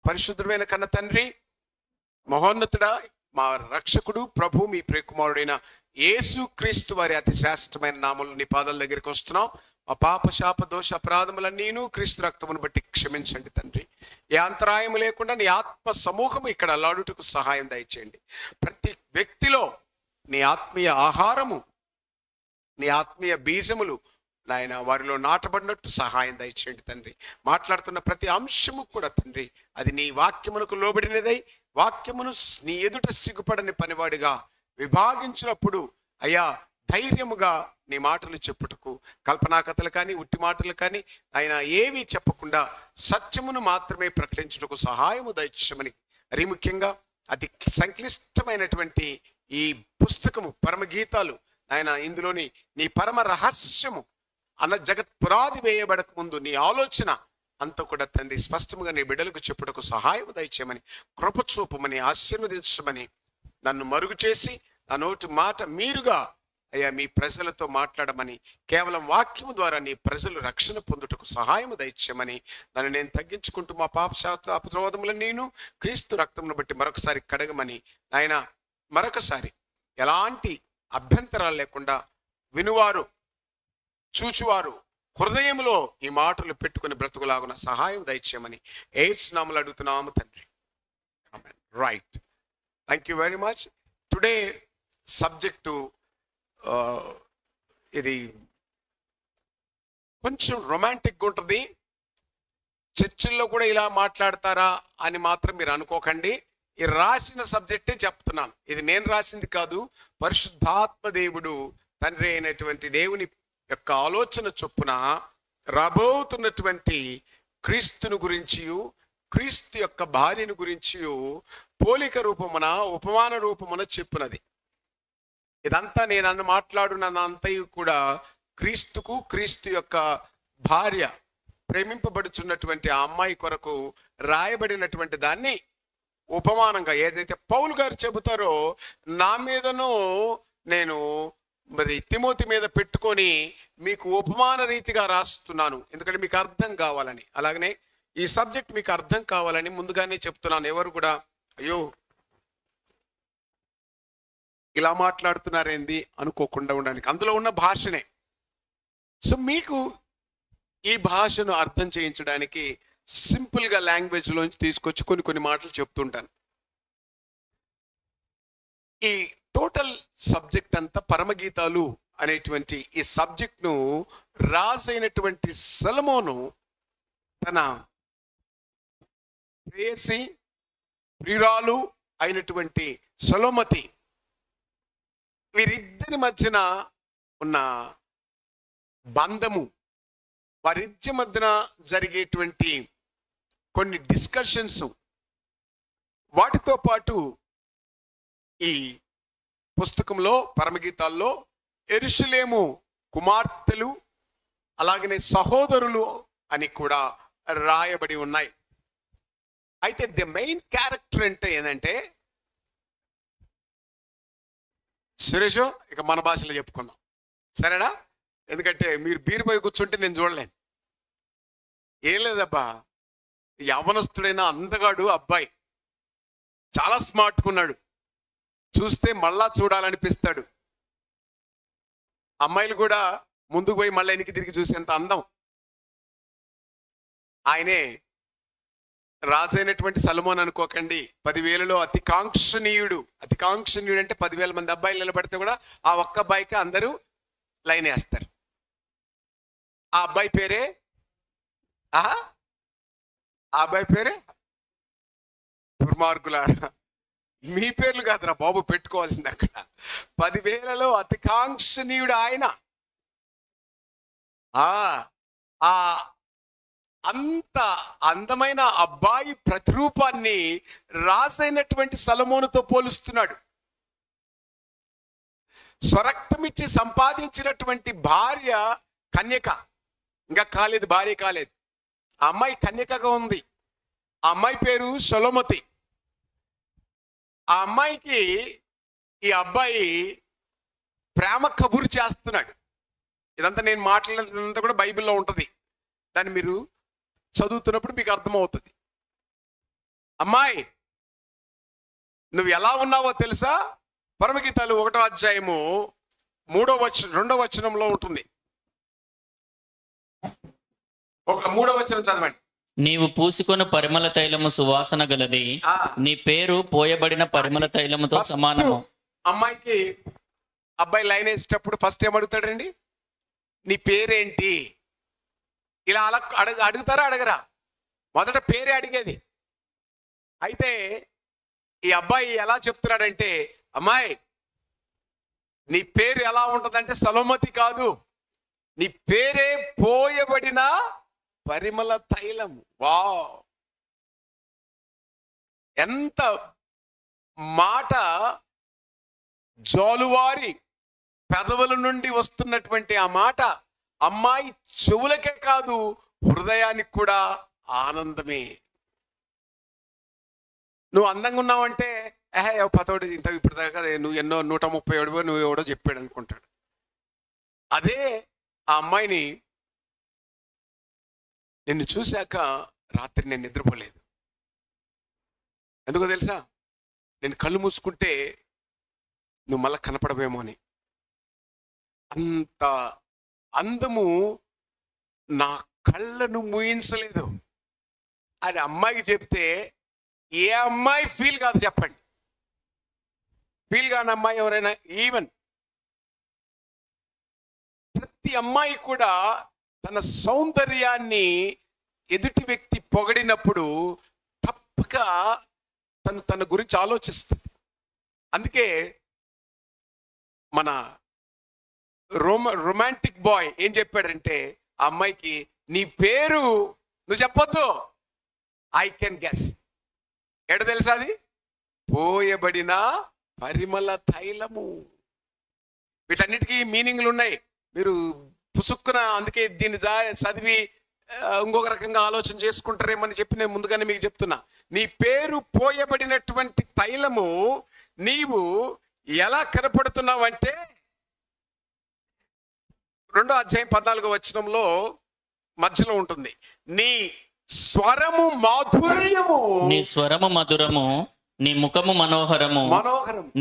పరిశుద్ధమైన కన్న తండ్రి, మహోన్నతుడా, మా రక్షకుడు, ప్రభు, మీ ప్రియకుమారుడైన యేసు క్రీస్తు వారి అతి శ్రేష్టమైన నామములో నీ పాదాల దగ్గరికి వస్తున్నాం. మా పాప శాప దోష అపరాధములన్నీను క్రీస్తు రక్తమును బట్టి క్షమించండి తండ్రి. ఏ అంతరాయం లేకుండా నీ ఆత్మ సమూహము ఇక్కడ అల్లాడుటకు సహాయం దయచేయండి. ప్రతి వ్యక్తిలో నీ ఆత్మీయ ఆహారము, నీ ఆత్మీయ బీజములు నాయన వారిలో నాటబడినట్టు సహాయం దయచేయండి తండ్రి. మాట్లాడుతున్న ప్రతి అంశము కూడా తండ్రి, అది నీ వాక్యమునకు లోబడినదై వాక్యమును నీ ఎదుట సిగ్గుపడని పనివాడిగా విభాగించినప్పుడు అయ్యా ధైర్యముగా నీ మాటలు చెప్పుటకు, కల్పనా కథలు కానీ ఉట్టి మాటలు కానీ ఆయన ఏమీ చెప్పకుండా సత్యమును మాత్రమే ప్రకటించుటకు సహాయము దయచేయమని, మరి ముఖ్యంగా అతి సంక్లిష్టమైనటువంటి ఈ పుస్తకము పరమగీతాలు ఆయన, ఇందులోని నీ పరమ రహస్యము అన్న జగత్ పురాది వేయబడక ముందు నీ ఆలోచన అంతా కూడా తండ్రి స్పష్టంగా నీ బిడ్డలకు చెప్పుటకు సహాయం దయచేయమని, కృప చూపమని, ఆశీర్వదించమని, నన్ను మరుగు చేసి నా నోటి మాట మీరుగా అయ్యా మీ ప్రజలతో మాట్లాడమని, కేవలం వాక్యము ద్వారా నీ ప్రజలు రక్షణ పొందుటకు సహాయం దయచేయమని, నన్ను నేను తగ్గించుకుంటూ మా పాప శాస్త్ర అపరాధములను నేను క్రీస్తు రక్తమును బట్టి మరొకసారి కడగమని, ఆయన మరొకసారి ఎలాంటి అభ్యంతరాలు లేకుండా వినువారు చూచువారు హృదయంలో ఈ మాటలు పెట్టుకుని బ్రతుకులాగున సహాయం దయచేయమని యేసు నామములో అడుగుతున్నాము తండ్రి. ఆమేన్. Right, thank you very much. Today subject ఇది కొంచెం రొమాంటిక్గా ఉంటుంది. చర్చిల్లో కూడా ఇలా మాట్లాడతారా అని మాత్రం మీరు అనుకోకండి. ఈ రాసిన సబ్జెక్టే చెప్తున్నాను. ఇది నేను రాసింది కాదు, పరిశుద్ధాత్మ దేవుడు తండ్రి అయినటువంటి దేవుని యొక్క ఆలోచన చొప్పున రాబోతున్నటువంటి క్రీస్తుని గురించి, క్రీస్తు యొక్క భార్యను గురించి పోలిక రూపమున, ఉపమాన రూపమున చెప్పునది. ఇదంతా నేను మాట్లాడునంతయు కూడా క్రీస్తుకు, క్రీస్తు యొక్క భార్య ప్రేమింపబడుచున్నటువంటి ఆ అమ్మాయి కొరకు రాయబడినటువంటి దాన్ని ఉపమానంగా ఏదైతే పౌలు గారు చెబుతారో నా మీదను నేను మరి తిమోతి మీద పెట్టుకొని మీకు ఉపమాన రీతిగా రాస్తున్నాను, ఎందుకంటే మీకు అర్థం కావాలని. అలాగనే ఈ సబ్జెక్ట్ మీకు అర్థం కావాలని ముందుగానే చెప్తున్నాను. ఎవరు కూడా అయ్యో ఇలా మాట్లాడుతున్నారేంది అనుకోకుండా ఉండడానికి, అందులో ఉన్న భాషనే. సో మీకు ఈ భాషను అర్థం చేయించడానికి సింపుల్గా లాంగ్వేజ్లోంచి తీసుకొచ్చి కొన్ని మాటలు చెప్తుంటాను. ఈ టోటల్ సబ్జెక్ట్ అంతా పరమగీతాలు అనేటువంటి ఈ సబ్జెక్ట్ను రాసైనటువంటి సొలొమోను తన ప్రేయసి ప్రియురాలు అయినటువంటి సొలొమతి వీరిద్దరి మధ్యన ఉన్న బంధము, వారిద్దరి మధ్యన జరిగేటువంటి కొన్ని డిస్కషన్స్, వాటితో పాటు ఈ పుస్తకంలో పరమగీతాల్లో యెరూషలేము కుమార్తెలు అలాగనే సహోదరులు అని కూడా రాయబడి ఉన్నాయి. అయితే ది మెయిన్ క్యారెక్టర్ అంటే ఏంటంటే, సురేష్ ఇక మన భాషలో చెప్పుకుందాం సరేనా, ఎందుకంటే మీరు బీరుపోయి కూర్చుంటే నేను చూడలేను. ఏం లేదబ్బా, యవ్వనస్తుడైన అందగాడు అబ్బాయి, చాలా స్మార్ట్గా ఉన్నాడు, చూస్తే మళ్ళా చూడాలనిపిస్తాడు. అమ్మాయిలు కూడా ముందుకు పోయి మళ్ళీ వెనక్కి తిరిగి చూసేంత అందం. ఆయనే రాజైనటువంటి సొలొమోను అనుకోకండి, 10,000లో అతి కాంక్షణీయుడు. అతి కాంక్షణీయుడు అంటే 10,000 మంది అబ్బాయిలు నిలబడితే కూడా ఆ ఒక్క అబ్బాయికి అందరూ లైన్ వేస్తారు. ఆ అబ్బాయి పేరే ఆ అబ్బాయి పేరే దుర్మార్గులారా, మీ పేర్లు కాదురా బాబు పెట్టుకోవాల్సింది. అక్కడ 10,000లో అతి కాంక్షణీయుడు ఆయన. ఆ అంత అందమైన అబ్బాయి ప్రతిరూపాన్ని రాసైనటువంటి సొలొమోనుతో పోలుస్తున్నాడు. స్వరక్తమిచ్చి సంపాదించినటువంటి భార్య కన్యక, ఇంకా కాలేదు, భార్య కాలేదు. ఆ అమ్మాయి కన్యకగా ఉంది. ఆ అమ్మాయి పేరు సొలొమతి. ఆ అమ్మాయికి ఈ అబ్బాయి ప్రేమ కబురు చేస్తున్నాడు. ఇదంతా నేను మాట్లాడినంతా కూడా బైబిల్లో ఉంటుంది, దాన్ని మీరు చదువుతున్నప్పుడు మీకు అర్థమవుతుంది. అమ్మాయి నువ్వు ఎలా ఉన్నావో తెలుసా? పరమగీతాలు 1వ అధ్యాయము 2వ వచనంలో ఉంటుంది. 3వ వచనం చదవండి. నీవు పూసుకొను పరిమళ తైలము సువాసన గలది, నీ పేరు పోయబడిన పరిమళ తైలముతో సమానము. అమ్మాయికి అబ్బాయి లైన్ వేసేటప్పుడు ఫస్ట్ ఏమడుగుతాడండి? నీ పేరేంటి? ఇలా అలా అడుగుతారా అడగరా? మొదట పేరే అడిగేది. అయితే ఈ అబ్బాయి ఎలా చెప్తున్నాడంటే, అమ్మాయి నీ పేరు ఎలా ఉంటుందంటే సలోమతి కాదు, నీ పేరే పోయబడిన పరిమళ తైలం. వావ్, ఎంత మాట! జోలువారి పెదవుల నుండి వస్తున్నటువంటి ఆ మాట అమ్మాయి చెవులకే కాదు, హృదయానికి కూడా ఆనందమే. నువ్వు అందంగా ఉన్నావంటే పతోడు ఇంత ఇప్పుడు దాకా నువ్వు ఎన్నో 137 నువ్వు ఎవడో చెప్పాడు అనుకుంటాడు. అదే ఆ అమ్మాయిని నిన్ను చూశాక రాత్రి నేను నిద్రపోలేదు. ఎందుకో తెలుసా? నేను కళ్ళు మూసుకుంటే నువ్వు మళ్ళా కనపడవేమో అని. అంత అందము నా కళ్ళను మూయించలేదు అని అమ్మాయికి చెప్తే, ఏ అమ్మాయి ఫీల్ కాదు చెప్పండి? ఫీల్ కాని అమ్మాయి ఎవరైనా? ఈవెన్ ప్రతి అమ్మాయి కూడా తన సౌందర్యాన్ని ఎదుటి వ్యక్తి పొగడినప్పుడు తప్పక తన గురించి ఆలోచిస్తుంది. అందుకే మన రొమాంటిక్ బాయ్ ఏం చెప్పాడంటే ఆ అమ్మాయికి, నీ పేరు నువ్వు చెప్పొద్దు, ఐ కెన్ గెస్. ఎడ తెలుసా? అది పోయబడిన పరిమళ తైలము. వీటన్నిటికీ మీనింగ్లు ఉన్నాయి. మీరు పుసుక్కున అందుకే దీన్ని చదివి ఇంకొక రకంగా ఆలోచన చేసుకుంటారేమని చెప్పి నేను ముందుగానే మీకు చెప్తున్నా. నీ పేరు పోయబడినటువంటి తైలము, నీవు ఎలా కనపడుతున్నావు అంటే 2వ అధ్యాయం 14వ వచనంలో మధ్యలో ఉంటుంది. నీ స్వరము మాధుర్యము, నీ స్వరము మధురము, నీ ముఖము మనోహరము.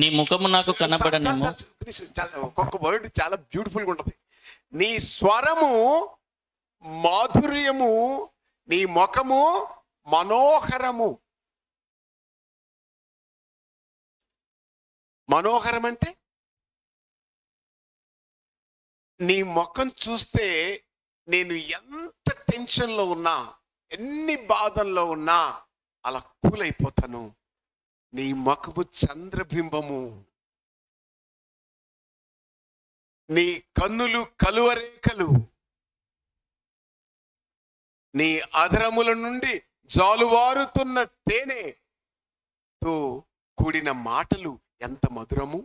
నీ ముఖము నాకు కనపడనేమో. ఒక్కొక్క వర్డ్ చాలా బ్యూటిఫుల్గా ఉంటుంది. నీ స్వరము మాధుర్యము, నీ ముఖము మనోహరము. మనోహరం అంటే నీ ముఖం చూస్తే నేను ఎంత టెన్షన్లో ఉన్నా, ఎన్ని బాధల్లో ఉన్నా అలా కూల్ అయిపోతాను. నీ ముఖము చంద్రబింబము, నీ కన్నులు కలువరేఖలు, నీ అధరముల నుండి జాలువారుతున్న తేనెతో కూడిన మాటలు ఎంత మధురము.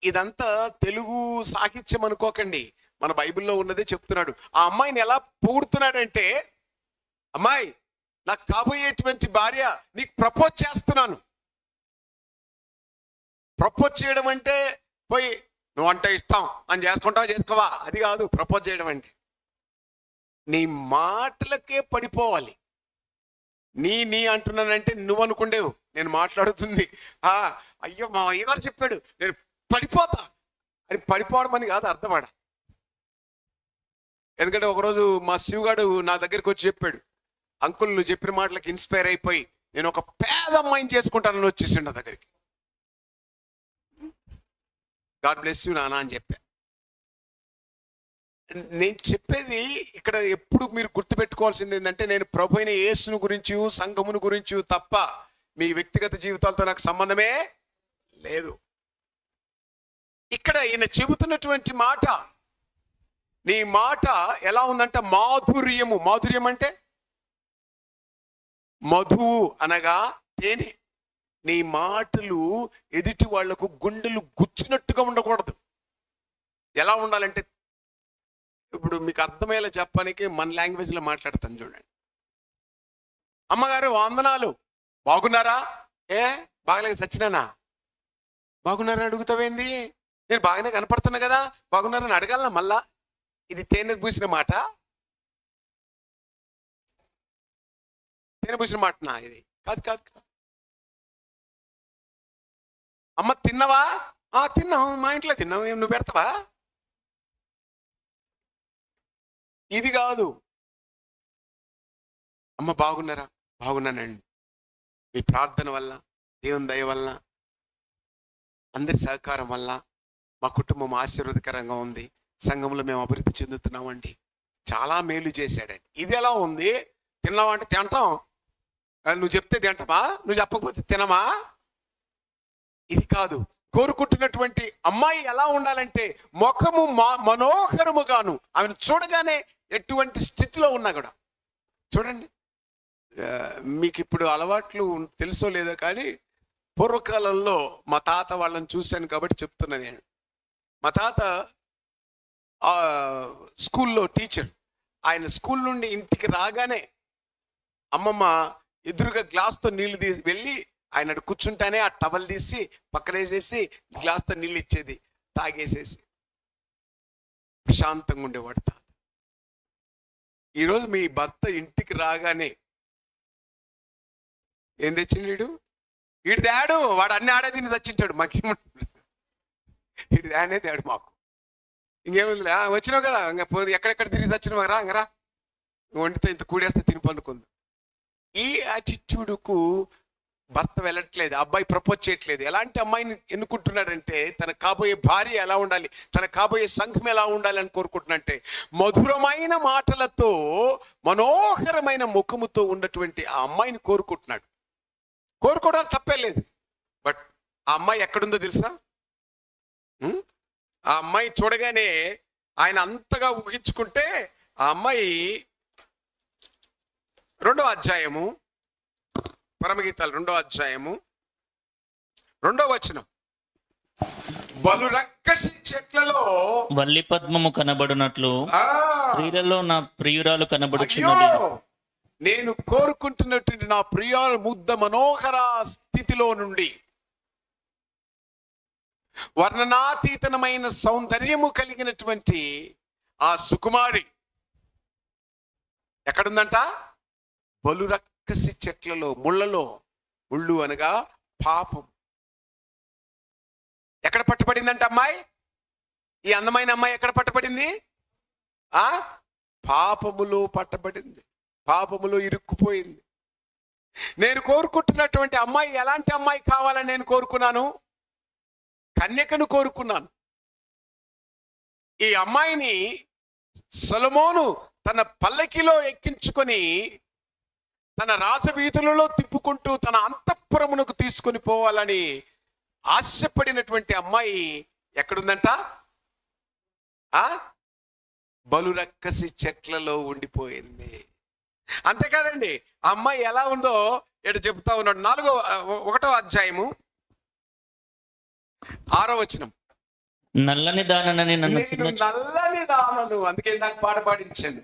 ఇదంతా తెలుగు సాహిత్యం అనుకోకండి, మన బైబిల్లో ఉన్నదే చెప్తున్నాడు. ఆ అమ్మాయిని ఎలా పొగుడుతున్నాడంటే, అమ్మాయి నాకు కాబోయేటువంటి భార్య, నీకు ప్రపోజ్ చేస్తున్నాను. ప్రపోజ్ చేయడం అంటే పోయి నువ్వంటే ఇష్టం అని చేసుకుంటావా చేసుకోవా, అది కాదు ప్రపోజ్ చేయడం అంటే. నీ మాటలకే పడిపోవాలి. నీ అంటున్నానంటే నువ్వు అనుకుండేవు నేను మాట్లాడుతుంది అయ్యో మా అయ్యగారు చెప్పాడు నేను పడిపోతా అని. పడిపోవడం అని కాదు అర్థమాడ. ఎందుకంటే ఒకరోజు మా శివగాడు నా దగ్గరికి వచ్చి చెప్పాడు, అంకుల్ నువ్వు చెప్పిన మాటలకు ఇన్స్పైర్ అయిపోయి నేను ఒక పేద అమ్మాయిని చేసుకుంటానని వచ్చేసిండు నా దగ్గరికి. గాడ్ బ్లెస్ యూ నాన్న అని చెప్పా. నేను చెప్పేది ఇక్కడ ఎప్పుడు మీరు గుర్తుపెట్టుకోవాల్సింది ఏంటంటే, నేను ప్రభు అయిన యేసును గురించి సంఘమును గురించి తప్ప మీ వ్యక్తిగత జీవితాలతో నాకు సంబంధమే లేదు. ఇక్కడ ఈయన చెబుతున్నటువంటి మాట, నీ మాట ఎలా ఉందంటే మాధుర్యము. మాధుర్యం అంటే మధువు అనగా తేనె. నీ మాటలు ఎదుటి వాళ్లకు గుండెలు గుచ్చినట్టుగా ఉండకూడదు. ఎలా ఉండాలంటే, ఇప్పుడు మీకు అర్థమయ్యేలా చెప్పడానికి మన లాంగ్వేజ్లో మాట్లాడతాను చూడండి. అమ్మగారు వందనాలు, బాగున్నారా? బాగలేక సచ్చినానా? బాగున్నారా అడుగుతావేంది? నేను బాగానే కనపడుతున్నా కదా, బాగున్నారని అడగాలనా మళ్ళా? ఇది తేనె పూసిన మాట. తినబూసిన మాటనా ఇది? కాదు కాదు కాదు. అమ్మ తిన్నవా? తిన్నాం, మా ఇంట్లో తిన్నాం, ఏం నువ్వు పెడతావా? ఇది కాదు. అమ్మ బాగున్నారా? బాగున్నానండి, మీ ప్రార్థన వల్ల, దేవుని దయ వల్ల, అందరి సహకారం వల్ల మా కుటుంబం ఆశీర్వాదకరంగా ఉంది, సంఘంలో మేము అభివృద్ధి చెందుతున్నామండి, చాలా మేలు చేశాడండి. ఇది ఎలా ఉంది? తిన్నావా అంటే తింటాం, నువ్వు చెప్తే తింటామా, నువ్వు చెప్పకపోతే తినమా? ఇది కాదు. కోరుకుంటున్నటువంటి అమ్మాయి ఎలా ఉండాలంటే ముఖము మనోహరముగాను, ఆమెను చూడగానే ఎటువంటి స్థితిలో ఉన్నా కూడా. చూడండి, మీకు ఇప్పుడు అలవాట్లు తెలుసో లేదో కానీ పూర్వకాలంలో మా తాత వాళ్ళని చూశాను కాబట్టి చెప్తున్నా నేను. మా తాత స్కూల్లో టీచర్. ఆయన స్కూల్ నుండి ఇంటికి రాగానే అమ్మమ్మ ఎదురుగా గ్లాస్తో నీళ్లు వెళ్ళి ఆయన కూర్చుంటానే ఆ టవల్ తీసి పక్కనేసేసి గ్లాస్తో నీళ్ళు ఇచ్చేది, తాగేసేసి ప్రశాంతంగా ఉండేవాడు తాత. ఈరోజు మీ భర్త ఇంటికి రాగానే ఏం తెచ్చిండు? వీడు తేడు, వాడు అన్ని ఆడే తిని తెచ్చింటాడు, మాకేమంటాడు, వీడు తేనే తేడు మాకు. ఇంకేముంది, వచ్చినావు కదా ఇంకా ఎక్కడెక్కడ తిరిగి తెచ్చినావు రా, ఇంకరా వండితే ఇంత కూడేస్తే తిని పండుకుంది. ఈ యాటిట్యూడ్కు భర్త వెళ్ళట్లేదు, అబ్బాయి ప్రపోజ్ చేయట్లేదు. ఎలాంటి అమ్మాయిని ఎన్నుకుంటున్నాడంటే తన కాబోయే భార్య ఎలా ఉండాలి, తన కాబోయే సంఘం ఎలా ఉండాలి అని కోరుకుంటున్నాడంటే మధురమైన మాటలతో మనోహరమైన ముఖముతో ఉన్నటువంటి ఆ అమ్మాయిని కోరుకుంటున్నాడు. కోరుకోవడం తప్పే లేదు. బట్ ఆ అమ్మాయి ఎక్కడుందో తెలుసా? ఆ అమ్మాయి చూడగానే ఆయన అంతగా ఊహించుకుంటే ఆ అమ్మాయి 2వ అధ్యాయము, పరమగీతాలు 2వ అధ్యాయము 2వ వచనం, బలు రక్కసి చెట్లలో వల్లి పద్మము కనబడునట్లు స్త్రీలలో నా ప్రియురాలు కనబడుచున్నది. నేను కోరుకుంటున్నటువంటి నా ప్రియురాలు ముద్ద మనోహర స్థితిలో నుండి వర్ణనాతీతమైన సౌందర్యము కలిగినటువంటి ఆ సుకుమారి ఎక్కడుందంట? బలు రక్కసి చెట్లలో, ముళ్ళలో. ముళ్ళు అనగా పాపం. ఎక్కడ పట్టుబడిందంట అమ్మాయి? ఈ అందమైన అమ్మాయి ఎక్కడ పట్టుబడింది? పాపములో పట్టబడింది, పాపములో ఇరుక్కుపోయింది. నేను కోరుకుంటున్నటువంటి అమ్మాయి ఎలాంటి అమ్మాయి కావాలని నేను కోరుకున్నాను? కన్యకను కోరుకున్నాను. ఈ అమ్మాయిని సొలొమోను తన పల్లకిలో ఎక్కించుకొని తన రాజవీధులలో తిప్పుకుంటూ తన అంతఃపురమునకు తీసుకొని పోవాలని ఆశపడినటువంటి అమ్మాయి ఎక్కడుందంట? బలు రక్కసి చెట్లలో ఉండిపోయింది. అంతేకాదండి, ఆ అమ్మాయి ఎలా ఉందో ఇటు చెబుతా ఉన్నాడు. 1వ అధ్యాయము 6వ వచనం, నల్లని దానని నన్ను నల్లని దానను, అందుకే నాకు పాట పాడించండి.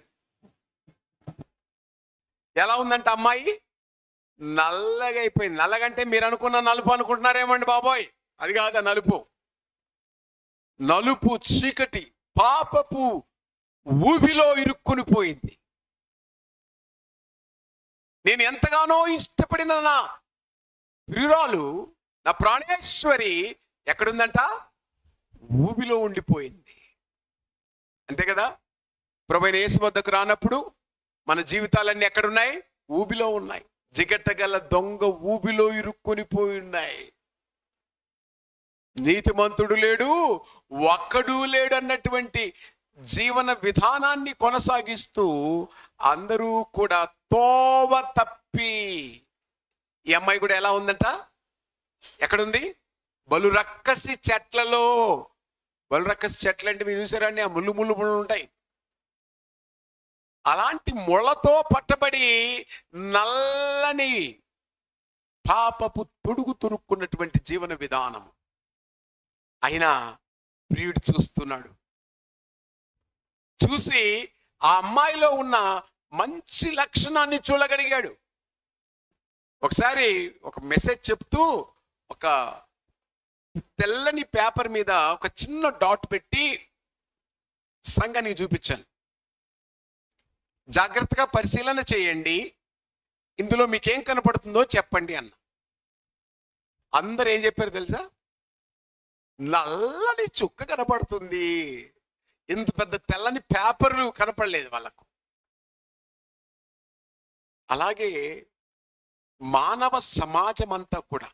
ఎలా ఉందంట అమ్మాయి? నల్లగా అయిపోయింది. నల్లగంటే మీరు అనుకున్న నలుపు అనుకుంటున్నారేమండి బాబోయ్, అది కాదా నలుపు. నలుపు చీకటి పాపపు ఊబిలో ఇరుక్కుని పోయింది. నేను ఎంతగానో ఇష్టపడిన నా ప్రియురాలు, నా ప్రాణేశ్వరి ఎక్కడుందంట? ఊబిలో ఉండిపోయింది. అంతే కదా? ప్రభువైన యేసు వద్దకు రానప్పుడు మన జీవితాలన్నీ ఎక్కడున్నాయి? ఊబిలో ఉన్నాయి. జిగటగల దొంగ ఊబిలో ఇరుక్కొని పోయి ఉన్నాయి. నీతిమంతుడు లేడు, ఒక్కడు లేడు అన్నటువంటి జీవన విధానాన్ని కొనసాగిస్తూ అందరూ కూడా తోవ తప్పి. ఈ అమ్మాయి కూడా ఎలా ఉందంట? ఎక్కడుంది? బలు రక్కసి చెట్లలో. బలు రక్కసి చెట్లు అంటే మీరు చూసారండి, ఆ ముళ్ళు ముళ్ళు ముళ్ళు ఉంటాయి. అలాంటి ముళ్ళతో పట్టబడి నల్లని పాపపు తొడుగు తొరుక్కున్నటువంటి జీవన విధానం. అయినా ప్రియుడు చూస్తున్నాడు. చూసి ఆ అమ్మాయిలో ఉన్న మంచి లక్షణాన్ని చూడగలిగాడు. ఒకసారి ఒక మెసేజ్ చెప్తూ ఒక తెల్లని పేపర్ మీద ఒక చిన్న డాట్ పెట్టి సంఘానికి చూపించాను. జాగ్రత్తగా పరిశీలన చేయండి. ఇందులో మీకేం కనపడుతుందో చెప్పండి అన్న. అందరు ఏం చెప్పారు తెలుసా? నల్లని చుక్క కనపడుతుంది. ఇంత పెద్ద తెల్లని పేపర్లు కనపడలేదు వాళ్ళకు. అలాగే మానవ సమాజం అంతా కూడా,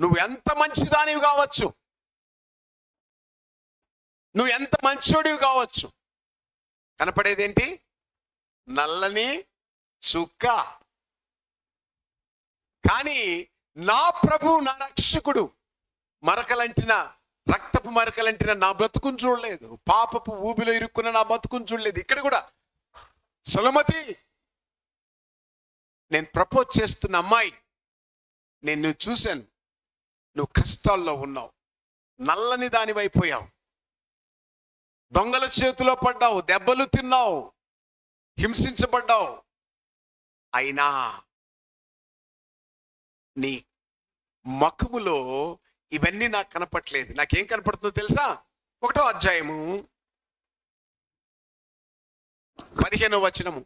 నువ్వు ఎంత మంచిదానివి కావచ్చు, నువ్వు ఎంత మంచోడివి కావచ్చు, కనపడేదేంటి? నల్లని చుక్క. కానీ నా ప్రభు, నా రక్షకుడు మరకలంటిన, రక్తపు మరకలంటిన నా బ్రతుకుని చూడలేదు. పాపపు ఊబిలో ఇరుక్కున్న నా బ్రతుకుని చూడలేదు. ఇక్కడ కూడా సులమతి, నేను ప్రపోజ్ చేస్తున్న అమ్మాయి, నేను నువ్వు చూశాను, నువ్వు కష్టాల్లో ఉన్నావు, నల్లని దానివైపోయావు, దొంగల చేతిలో పడ్డావు, దెబ్బలు తిన్నావు, హింసించబడ్డావు. అయినా నీ ముఖములో ఇవన్నీ నాకు కనపట్లేదు. నాకేం కనపడుతుందో తెలుసా? 1వ అధ్యాయము 15వ వచనము.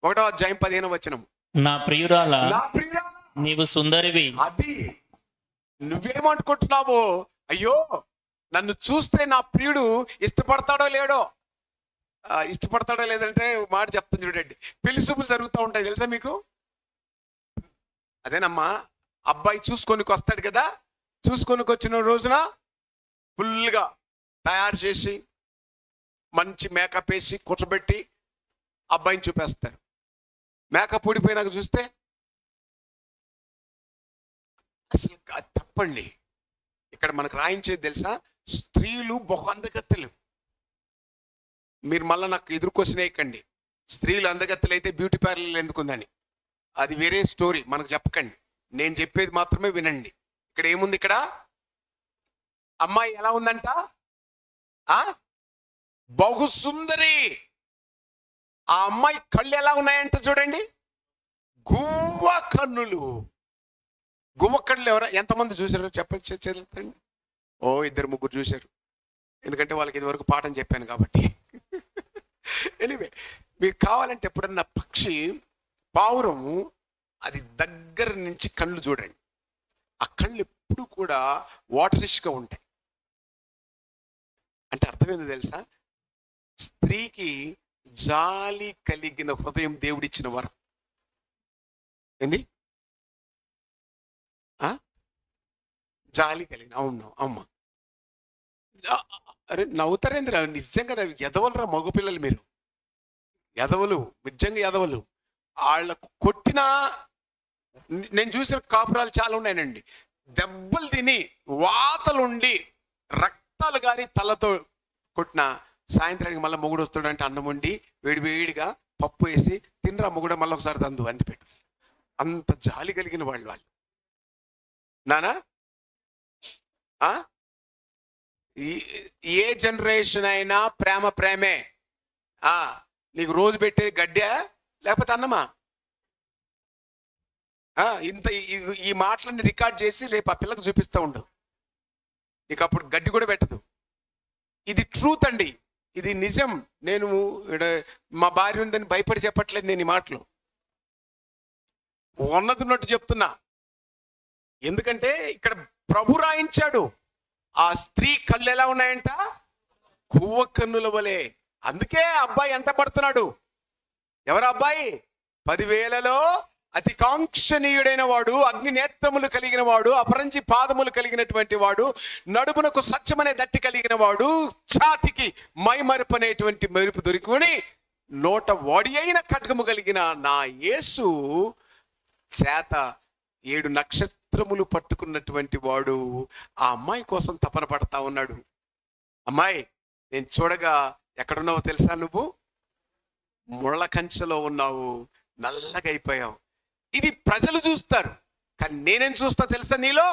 1వ అధ్యాయం 15వ వచనము. నా ప్రియురాలా, నా ప్రియురాలా, నీవు సుందరివి. అది నువ్వేమనుకుంటున్నావో, అయ్యో నన్ను చూస్తే నా ప్రియుడు ఇష్టపడతాడో లేడో. ఇష్టపడతాడో లేదంటే మాట చెప్తాను చూడండి. పెళ్లి చూపులు జరుగుతూ ఉంటాయి తెలుసా మీకు? అదేనమ్మా, అబ్బాయి చూసుకొనికి వస్తాడు కదా, చూసుకొనికి వచ్చిన రోజున ఫుల్గా తయారు చేసి మంచి మేకప్ వేసి కూర్చోబెట్టి అబ్బాయిని చూపేస్తారు. మేకప్ ఊడిపోయినాక చూస్తే అసలు అది తప్పండి. ఇక్కడ మనకు రాయించేది తెలుసా? స్త్రీలు బహు అందగత్తెలు. మీరు మళ్ళీ నాకు ఎదురు క్వశ్చన్ వేయకండి, స్త్రీలు అందగత్తెలు అయితే బ్యూటీ పార్లర్లు ఎందుకుందని. అది వేరే స్టోరీ, మనకు చెప్పకండి. నేను చెప్పేది మాత్రమే వినండి. ఇక్కడ ఏముంది? ఇక్కడ అమ్మాయి ఎలా ఉందంట? బహు సుందరి. ఆ అమ్మాయి కళ్ళు ఎలా ఉన్నాయంట చూడండి, గువ్వ కన్నులు. గువ్వ కన్నులు ఎవరా, ఎంతమంది చూసారు చెప్పండి, చదువుతండి. ఓ 2-3 చూశారు, ఎందుకంటే వాళ్ళకి ఇది వరకు పాఠం చెప్పాను కాబట్టి. ఎనీవే, మీరు కావాలంటే ఎప్పుడన్నా పక్షి పావురము అది దగ్గర నుంచి కళ్ళు చూడండి. ఆ కళ్ళు ఎప్పుడు కూడా వాటరిష్గా ఉంటాయి. అంటే అర్థమైంది తెలుసా? స్త్రీకి జాలి కలిగిన హృదయం దేవుడిచ్చిన వరం. ఏంది? జాలి కలిగిన. అవును అమ్మ. అరే నవ్వుతారేంద్ర, నిజంగా ఎదవలరా మగపిల్లలు మీరు, ఎదవలు, నిజంగా ఎదవలు. వాళ్ళకు కొట్టినా, నేను చూసిన కాపురాలు చాలా ఉన్నాయనండి, దెబ్బలు తిని వాతలుండి రక్తాలు గారి తలతో కొట్టిన సాయంత్రానికి మళ్ళీ మొగుడు వస్తాడంటే అన్నం వండి వేడివేడిగా పప్పు వేసి తినరా మొగుడు మళ్ళీ ఒకసారి దందు అని పెట్టు. అంత జాలి కలిగిన వాళ్ళు. నానా ఏ జనరేషన్ అయినా ప్రేమ ప్రేమే. నీకు రోజు పెట్టేది గడ్డా లేకపోతే అన్నమా? ఇంత ఈ మాటలన్నీ రికార్డ్ చేసి రేపు ఆ పిల్లకు చూపిస్తూ ఉండు, నీకు అప్పుడు గడ్డి కూడా పెట్టదు. ఇది ట్రూత్ అండి, ఇది నిజం. నేను మా భార్య ఉందని భయపడి చెప్పట్లేదు నేను ఈ మాటలు, ఉన్నట్టు చెప్తున్నా. ఎందుకంటే ఇక్కడ ప్రభు రాయించాడు, ఆ స్త్రీ కళ్ళు ఎలా ఉన్నాయంట, గువ్వ కన్నుల వలె. అందుకే అబ్బాయి ఎంత పడుతున్నాడు? ఎవరు అబ్బాయి? 10,000లో అతి కాంక్షణీయుడైన వాడు, అగ్ని నేత్రములు కలిగిన వాడు, అపరంజి పాదములు కలిగినటువంటి వాడు, నడుమునకు సత్యమనే దట్టి కలిగిన వాడు, ఛాతికి మైమరుపు అనేటువంటి మెరుపు దొరికిని, నోట వాడి అయిన ఖడ్గము కలిగిన నా యేసు చేత 7 నక్షత్రములు పట్టుకున్నటువంటి వాడు ఆ అమ్మాయి కోసం తపన పడతా ఉన్నాడు. అమ్మాయి, నేను చూడగా ఎక్కడున్నావో తెలుసా? నువ్వు ముళ్ళ కంచెలో ఉన్నావు, నల్లగా అయిపోయావు. ఇది ప్రజలు చూస్తారు, కానీ నేనేం చూస్తా తెలుసా? నీలో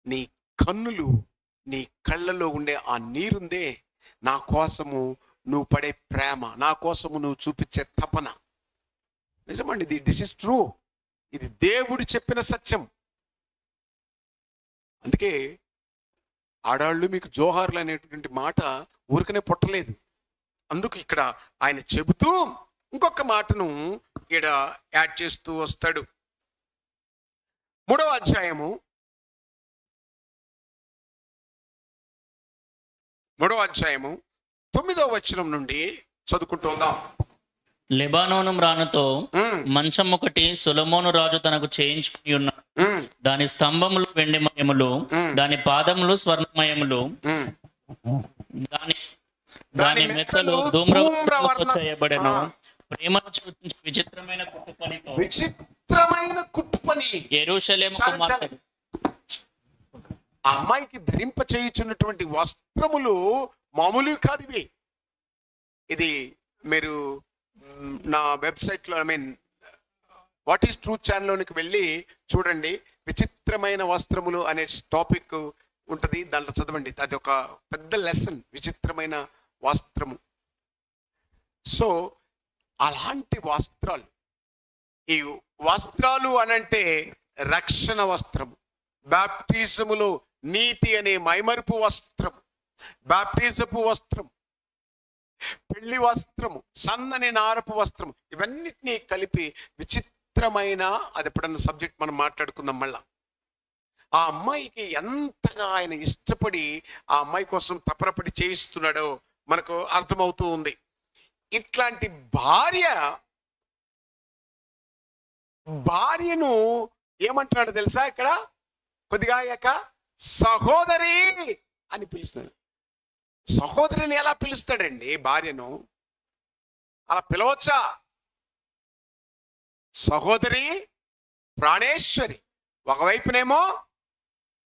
నీ కన్నులు, నీ కళ్ళలో ఉండే ఆ నీరుందే, నా కోసము నువ్వు పడే ప్రేమ, నా కోసము నువ్వు చూపించే తపన. నిజమండి, దిస్ ఇస్ ట్రూ. ఇది దేవుడు చెప్పిన సత్యం. అందుకే ఆడాళ్ళు మీకు జోహార్లు అనేటువంటి మాట ఊరికనే పుట్టలేదు. అందుకు ఇక్కడ ఆయన చెబుతూ ఇంకొక మాటను ఈడ యాడ్ చేస్తూ వస్తాడు. 3వ అధ్యాయము 9వ వచనం నుండి చదువుకుంటూ ఉందాం. లెబానోను మ్రానుతో మంచం ఒకటి సొలొమోను రాజు తనకు చేయించుకుని ఉన్నాడు. దాని స్తంభములు వెండిమయములు, దాని పాదములు స్వర్ణమయములు, దాని మెత్తలు ధూమ్రవర్ణంతో చేయబడెను. ప్రేమను చూపించు విచిత్రమైన కుట్టు పని యెరూషలేము కుమార్తెలు. ఆ అమ్మాయికి ధరింప చేయుచున్నటువంటి వస్త్రములు మామూలు కాదు ఇవి. ఇది మీరు నా వెబ్సైట్లో వాట్ ఈస్ ట్రూత్ ఛానల్లోనికి వెళ్ళి చూడండి. విచిత్రమైన వస్త్రములు అనే టాపిక్ ఉంటుంది, దాంట్లో చదవండి. అది ఒక పెద్ద లెసన్, విచిత్రమైన వస్త్రము. సో అలాంటి వస్త్రాలు, ఈ వస్త్రాలు అనంటే రక్షణ వస్త్రము, బాప్టిజములో నీతి అనే మైమరుపు వస్త్రం, బాప్టిజపు వస్త్రం, పెళ్లి వస్త్రము, సన్నని నారపు వస్త్రం, ఇవన్నిటినీ కలిపి విచిత్రమైన, అది ఎప్పుడన్నా సబ్జెక్ట్ మనం మాట్లాడుకుందాం మళ్ళా. ఆ అమ్మాయికి ఎంతగా ఆయన ఇష్టపడి ఆ అమ్మాయి కోసం తపరపడి చేయిస్తున్నాడో మనకు అర్థమవుతూ ఉంది. ఇట్లాంటి భార్యను ఏమంటున్నాడు తెలుసా? ఇక్కడ కొద్దిగా అయ్యాక సహోదరి అని పిలుస్తున్నాడు. సహోదరిని ఎలా పిలుస్తాడండి భార్యను? అలా పిలవచ్చా? సహోదరి, ప్రాణేశ్వరి. ఒకవైపునేమో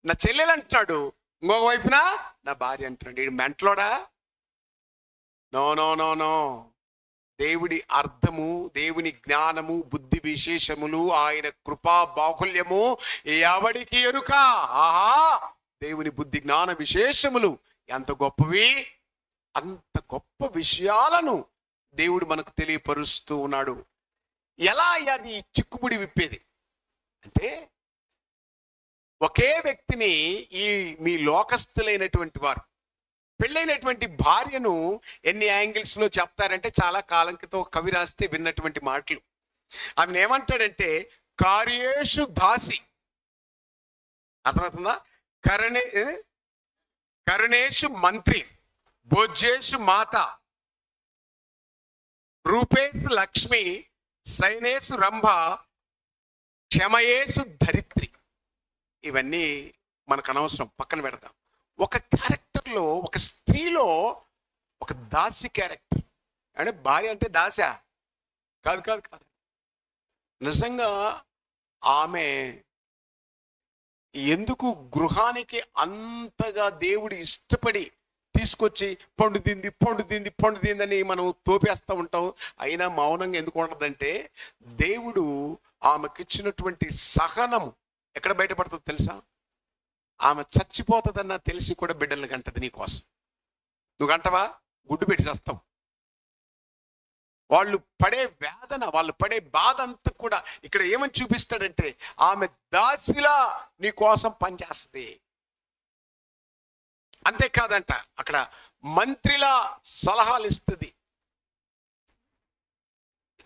నా చెల్లెలు అంటున్నాడు, ఇంకొక వైపున నా భార్య అంటున్నాడు. వీడు మెంట్లోడా? No no no no. దేవుడి అర్థము, దేవుని జ్ఞానము, బుద్ధి విశేషములు, ఆయన కృపా బాహుల్యము ఎవడికి ఎరుక? ఆహా, దేవుని బుద్ధి జ్ఞాన విశేషములు ఎంత గొప్పవి! అంత గొప్ప విషయాలను దేవుడు మనకు తెలియపరుస్తూ ఉన్నాడు. ఎలా అది చిక్కుముడి విప్పేది అంటే, ఒకే వ్యక్తిని ఈ మీ లోకస్తులైనటువంటి వారు పెళ్ళైనటువంటి భార్యను ఎన్ని యాంగిల్స్ లో చెప్తారంటే, చాలా కాలం క్రితం కవి రాస్తే విన్నటువంటి మాటలు. ఆమెను ఏమంటాడంటే కార్యేషు దాసి. అర్థమవుతుందా? కరుణేషు మంత్రి, భోజ్యేషు మాత, రూపేషు లక్ష్మి, సైనేషు రంభ, క్షమయేషు ధరిత్రి. ఇవన్నీ మనకు అనవసరం, పక్కన పెడతాం. ఒక క్యారెక్టర్లో, ఒక స్త్రీలో ఒక దాసి క్యారెక్టర్. అంటే భార్య అంటే దాస కాదు కాదు కాదు. నిజంగా ఆమె ఎందుకు గృహానికి అంతగా దేవుడు ఇష్టపడి తీసుకొచ్చి పండు అని మనం తోపేస్తూ ఉంటాం. అయినా మౌనంగా ఎందుకు ఉండదంటే, దేవుడు ఆమెకిచ్చినటువంటి సహనము ఎక్కడ బయటపడుతుందో తెలుసా? ఆమె చచ్చిపోతుందన్నా తెలిసి కూడా బిడ్డలను గంటది నీకోసం. నువ్వు గంటవా? గుడ్డు పెట్టి చేస్తావు. వాళ్ళు పడే వేదన, వాళ్ళు పడే బాధ అంతా కూడా ఇక్కడ ఏమని చూపిస్తాడంటే, ఆమె దాసిలా నీ కోసం పనిచేస్తుంది. అంతేకాదంట, అక్కడ మంత్రిలా సలహాలు ఇస్తుంది.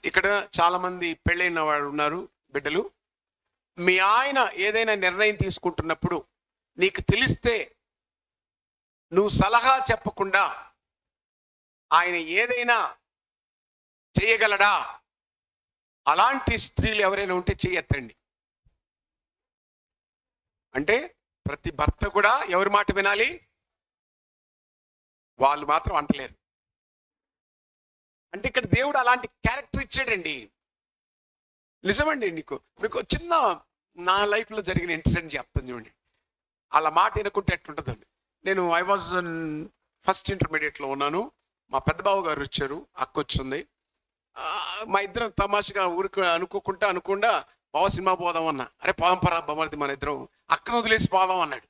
ఇక్కడ చాలా మంది పెళ్ళైన వాడు ఉన్నారు బిడ్డలు. మీ ఆయన ఏదైనా నిర్ణయం తీసుకుంటున్నప్పుడు నీకు తెలిస్తే నువ్వు సలహా చెప్పకుండా ఆయన ఏదైనా చేయగలడా? అలాంటి స్త్రీలు ఎవరైనా ఉంటే చేయెత్తండి. అంటే ప్రతి భర్త కూడా ఎవరి మాట వినాలి? వాళ్ళు మాత్రం అంటలేరు. అంటే ఇక్కడ దేవుడు అలాంటి క్యారెక్టర్ ఇచ్చాడండి. నిజమండి. మీకు చిన్న నా లైఫ్లో జరిగిన ఇన్సిడెంట్ చెప్తాను చూడండి. అలా మాట వినుకుంటే ఎట్లుంటుందండి. నేను ఫస్ట్ ఇంటర్మీడియట్లో ఉన్నాను. మా పెద్ద బావ గారు వచ్చారు, అక్క వచ్చింది. మా ఇద్దరం తమాషగా ఊరికి అనుకోకుండా బావ సినిమా పోదాం అన్నా. అరే పోదాం పరా బామర్ది, మన ఇద్దరం అక్కను వదిలేసి పోదాం అన్నాడు.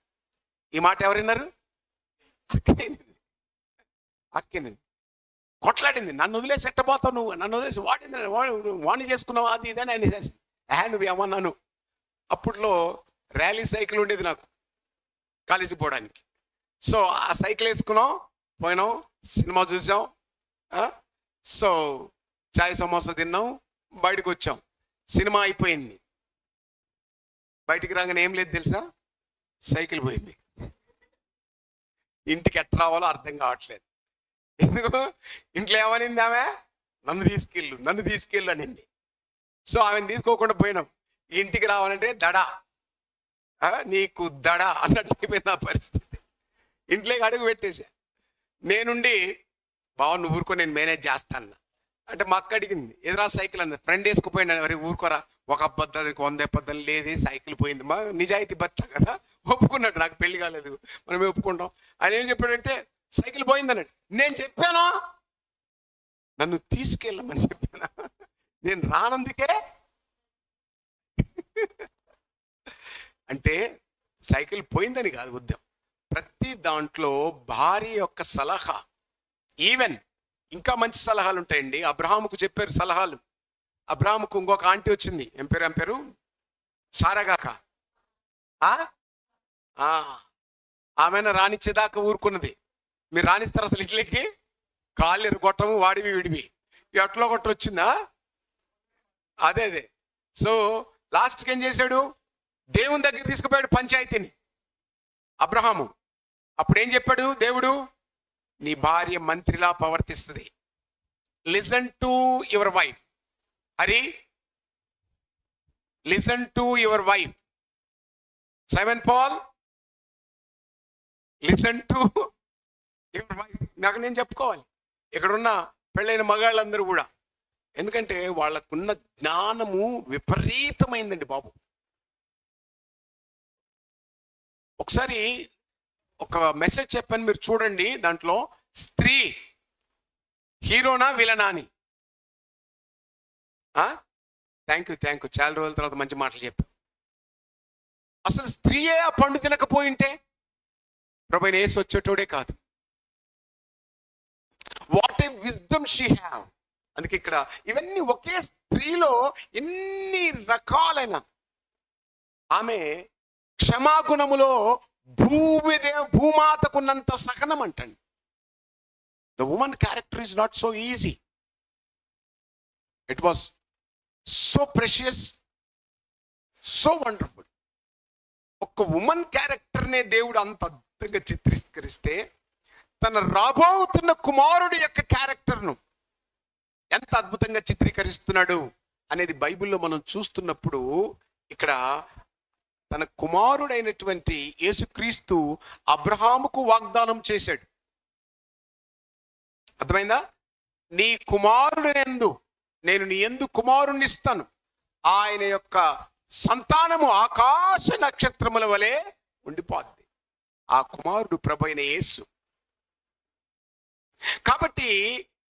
ఈ మాట ఎవరిన్నారు? అక్కేనండి. కొట్లాడింది. నన్ను వదిలేసి ఎట్టబోతావు నువ్వు, నన్ను వదిలేసి వాణి చేసుకున్నావు, అది ఇదని అని. నువ్వు ఏమన్నాను? అప్పట్లో ర్యాలీ సైకిల్ ఉండేది నాకు కాలేజీ పోవడానికి. సో ఆ సైకిల్ వేసుకున్నాం, పోయినాం, సినిమా చూసాం, సో చాయ్ సమోసా తిన్నాం, బయటకు వచ్చాం, సినిమా అయిపోయింది. బయటికి రాగానే ఏం లేదు తెలుసా, సైకిల్ పోయింది. ఇంటికి ఎట్లా రావాలో అర్థం కావట్లేదు. ఎందుకు, ఇంట్లో ఏమనింది ఆమె, నన్ను తీసుకెళ్ళు అనింది. సో ఆమెను తీసుకోకుండా పోయినాం. ఇంటికి రావాలంటే దడ, నీకు దడ అన్నట్టు అయిపోయింది ఆ పరిస్థితి. ఇంట్లోకి అడుగు పెట్టేసా. నేనుండి, బావ నువ్వు ఊరుకో, నేను మేనేజ్ చేస్తాను అంటే మా అక్క అడిగింది, ఎదురా సైకిల్ అన్నది. ఫ్రెండ్ వేసుకుపోయినా, మరి ఊరుకోరా, ఒక అబద్ధానికి 100 అబద్ధాలు లేదు, సైకిల్ పోయింది. మా నిజాయితీ భర్త కదా, ఒప్పుకున్నాడు. నాకు పెళ్లి కాలేదు, మనమే ఒప్పుకుంటాం. ఆయన ఏం చెప్పాడంటే సైకిల్ పోయిందన్నాడు. నేను చెప్పాను నన్ను తీసుకెళ్ళమని చెప్పాను, నేను రానందుకే. అంటే సైకిల్ పోయిందని కాదు ఉద్యమం. ప్రతి దాంట్లో భార్య యొక్క సలహా, ఈవెన్ ఇంకా మంచి సలహాలు ఉంటాయండి. అబ్రహాముకు చెప్పారు సలహాలు. అబ్రహాముకు ఇంకొక ఆంటీ వచ్చింది, ఏం పేరు సారాగాక. ఆమెను రానిచ్చేదాకా ఊరుకున్నది. మీరు రాణిస్తారు అసలు ఇంట్లోకి? కాళ్ళు ఎరుగొట్టము, వాడివి విడివి, ఎట్లో కొట్ట వచ్చిందా? అదే. సో లాస్ట్కి ఏం చేశాడు, దేవుని దగ్గర తీసుకుపోయాడు పంచాయతీని అబ్రహాము. అప్పుడు ఏం చెప్పాడు దేవుడు, నీ భార్య మంత్రిలా ప్రవర్తిస్తుంది, listen to your wife. Hari, listen to your wife. Simon Paul, listen to your wife. నాకు నేను చెప్పుకోవాలి, ఇక్కడున్న పెళ్ళైన మగాళ్ళందరూ కూడా. ఎందుకంటే వాళ్ళకున్న జ్ఞానము విపరీతమైందండి బాబు. ఒకసారి ఒక మెసేజ్ చెప్పాను, మీరు చూడండి. దాంట్లో స్త్రీ హీరోనా విలనా అని. థ్యాంక్ యూ చాలా రోజుల తర్వాత మంచి మాటలు చెప్పాను. అసలు స్త్రీయే ఆ పండు తినకపోయింటే ప్రభువైన యేసు వచ్చేటోడే కాదు. What a wisdom she have. అందుకే ఇక్కడ ఇవన్నీ ఒకే స్త్రీలో ఎన్ని రకాలైన, ఆమె క్షమాగుణములో భూమాతకున్నంత సహనం అంటండి. The woman character is not so easy, it was so precious, so wonderful. ఒక ఉమన్ క్యారెక్టర్నే దేవుడు అంత అద్భుతంగా చిత్రీకరిస్తే, తన రాబోతున్న కుమారుడు యొక్క క్యారెక్టర్ను ఎంత అద్భుతంగా చిత్రీకరిస్తున్నాడు అనేది బైబిల్లో మనం చూస్తున్నప్పుడు, ఇక్కడ తన కుమారుడైనటువంటి యేసుక్రీస్తు అబ్రహాముకు వాగ్దానం చేశాడు. అర్థమైందా? నీ కుమారుడెందు నేను నీ యందు కుమారుణ్ణి ఇస్తాను, ఆయన యొక్క సంతానము ఆకాశ నక్షత్రముల వలె ఉండిపోద్ది. ఆ కుమారుడు ప్రభువైన యేసు. కాబట్టి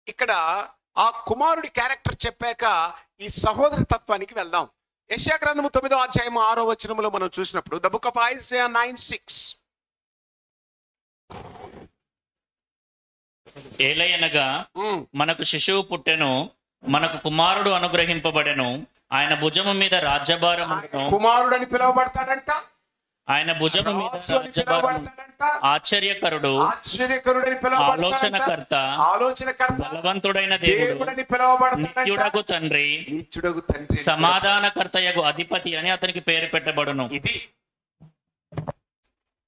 ఇక్కడ ఆ కుమారుడి క్యారెక్టర్ చెప్పాక ఈ సహోదరి తత్వానికి వెళ్దాం. యెషయా గ్రంథము 9వ అధ్యాయం 6వ వచనములో మనం చూసినప్పుడు, ద బుక్ ఆఫ్ ఐజయా 9:6. ఏలయనగా మనకు శిశువు పుట్టెను, మనకు కుమారుడు అనుగ్రహింపబడెను, ఆయన భుజము మీద రాజ్యభారము. కుమారుడు అని పిలువబడతాడంట. ఆయన భుజము మీద రాజ్యభారము. ఆశ్చర్యకరుడు, ఆలోచనకర్త, బలవంతుడైన దేవుడు, నిత్యుడగు తండ్రి, సమాధానకర్తయగు అధిపతి అని అతనికి పేరు పెట్టబడును. ఇది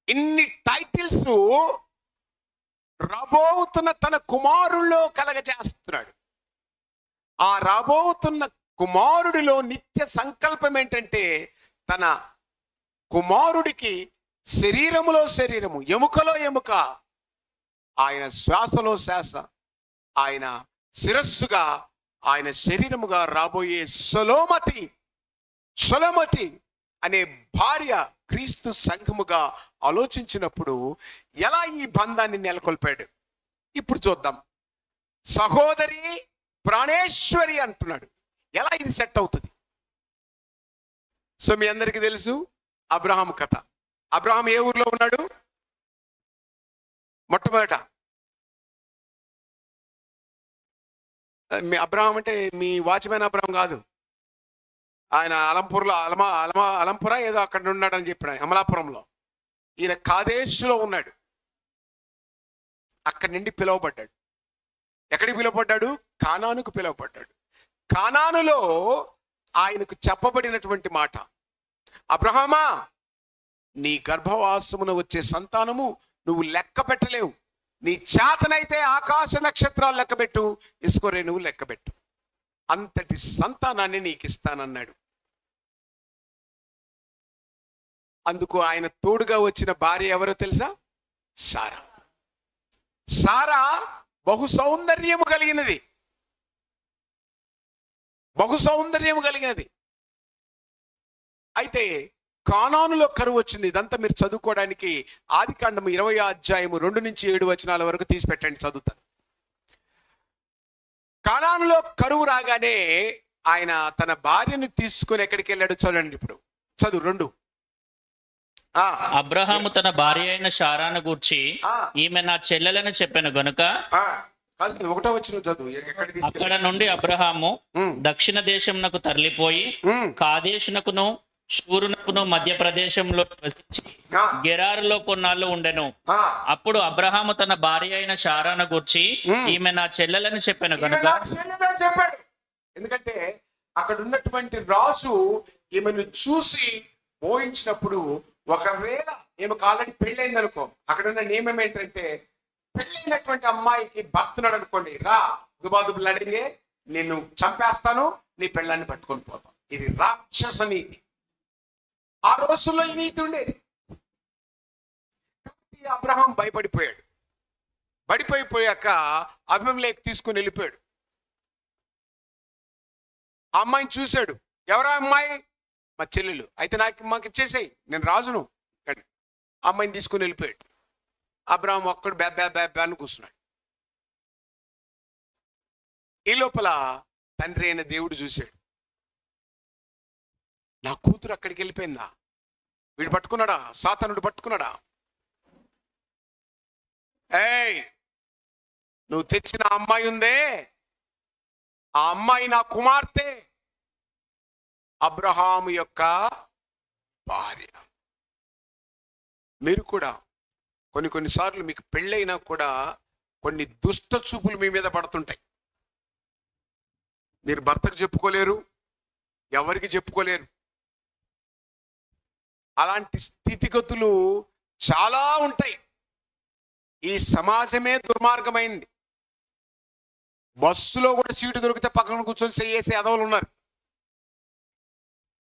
ఇన్ని టైటిల్స్ రాబోతున్న తన కుమారుల్లో కలగజేస్తున్నాడు. ఆ రాబోతున్న కుమారుడిలో నిత్య సంకల్పం ఏంటంటే, తన కుమారుడికి శరీరములో శరీరము, ఎముకలో ఎముక, ఆయన శ్వాసలో శ్వాస, ఆయన శిరస్సుగా, ఆయన శరీరముగా రాబోయే సొలొమతి అనే భార్య క్రీస్తు సంఘముగా ఆలోచించినప్పుడు ఎలా ఈ బంధాన్ని నెలకొల్పాడు ఇప్పుడు చూద్దాం. సహోదరి ప్రాణేశ్వరి అంటున్నాడు. ఎలా ఇది సెట్ అవుతుంది? సో మీ అందరికీ తెలుసు అబ్రహాం కథ. అబ్రహాం ఏ ఊర్లో ఉన్నాడు? మొట్టమొదట మీ అబ్రహాం అంటే మీ వాచ్మెన్ అబ్రహాం కాదు. ఆయన అలంపూర్లో అలంపుర ఏదో అక్కడ ఉన్నాడని చెప్పాడు, అమలాపురంలో. ఈయన కాదేశ్లో ఉన్నాడు. అక్కడి నుండి పిలువబడ్డాడు. ఎక్కడికి పిలువబడ్డాడు? కానానుకు పిలువబడ్డాడు. కానానులో ఆయనకు చెప్పబడినటువంటి మాట, అబ్రహామా, నీ గర్భవాసమున వచ్చే సంతానము నువ్వు లెక్క పెట్టలేవు. నీ చేతనైతే ఆకాశ నక్షత్రాలు లెక్కబెట్టు, ఇసుకొరే నువ్వు లెక్కబెట్టు, అంతటి సంతానాన్ని నీకు ఇస్తానన్నాడు. అందుకు ఆయన తోడుగా వచ్చిన భార్య ఎవరో తెలుసా? సారా. సారా బహు సౌందర్యము కలిగినది, బహు సౌందర్యము కలిగినది. అయితే కానానులో కరువు వచ్చింది. ఇదంతా మీరు చదువుకోవడానికి ఆదికాండము 20వ అధ్యాయము 2-7 వరకు తీసి పెట్టండి, చదువుతాను. కానానులో కరువు రాగానే ఆయన తన భార్యను తీసుకుని ఎక్కడికి వెళ్ళాడు చూడండి. ఇప్పుడు చదువు 2. అబ్రహాము తన భార్య అయిన శారాను గూర్చి, ఈమె నా చెల్లెలని చెప్పాను గనుక. 1వ వచనం చదువు. అక్కడ నుండి అబ్రహాము దక్షిణ దేశమునకు తరలిపోయి కాదేశునకును షూరునకును మధ్య ప్రదేశంలో నివసించి గెరారులో కొన్నాళ్ళు ఉండెను. అప్పుడు అబ్రహాము తన భార్య అయిన శారాను గూర్చి, ఈమె నా చెల్లెలని చెప్పాను గనుక. చెప్పాడు, ఎందుకంటే అక్కడ ఉన్నటువంటి రాజు ఈమెను చూసి మోహించినప్పుడు, ఒకవేళ ఈమెకు ఆల్రెడీ పెళ్ళైంది అనుకో, అక్కడ ఉన్న నియమం ఏంటంటే, పెళ్ళైనటువంటి అమ్మాయికి భర్తనాడు అనుకోండి, రా దుబాదుబులు అడిగే, నిన్ను చంపేస్తాను, నీ పెళ్ళాన్ని పట్టుకొని పోతాం. ఇది రాక్షస నీతి. ఆ రోజుల్లో ఈ నీతి ఉండేది. కాబట్టి అబ్రహాం భయపడిపోయాడు. పడిపోయాక అబీమెలెకు తీసుకుని వెళ్ళిపోయాడు. ఆ అమ్మాయిని చూశాడు. ఎవరా అమ్మాయి? మా చెల్లెలు. అయితే మాకు ఇచ్చేసేయి, నేను రాజును. అమ్మాయిని తీసుకుని వెళ్ళిపోయాడు. అబ్రహాం ఒక్కడు బ్యా అని కూర్చున్నాడు. ఈ లోపల తండ్రి అయిన దేవుడు చూశాడు, నా కూతురు అక్కడికి వెళ్ళిపోయిందా? వీడు పట్టుకున్నాడా? సాతానుడు పట్టుకున్నాడా? ఏయ్, నువ్వు తెచ్చిన అమ్మాయి ఉందే, ఆ అమ్మాయి నా కుమార్తె, అబ్రహాము యొక్క భార్య. మీరు కూడా కొన్నిసార్లు మీకు పెళ్ళైనా కూడా కొన్ని దుష్ట చూపులు మీ మీద పడుతుంటాయి. మీరు భర్తకు చెప్పుకోలేరు, ఎవరికి చెప్పుకోలేరు. అలాంటి స్థితిగతులు చాలా ఉంటాయి. ఈ సమాజమే దుర్మార్గమైంది. బస్సులో కూడా సీటు దొరికితే పక్కన కూర్చొని చేసే అదవులు ఉన్నారు.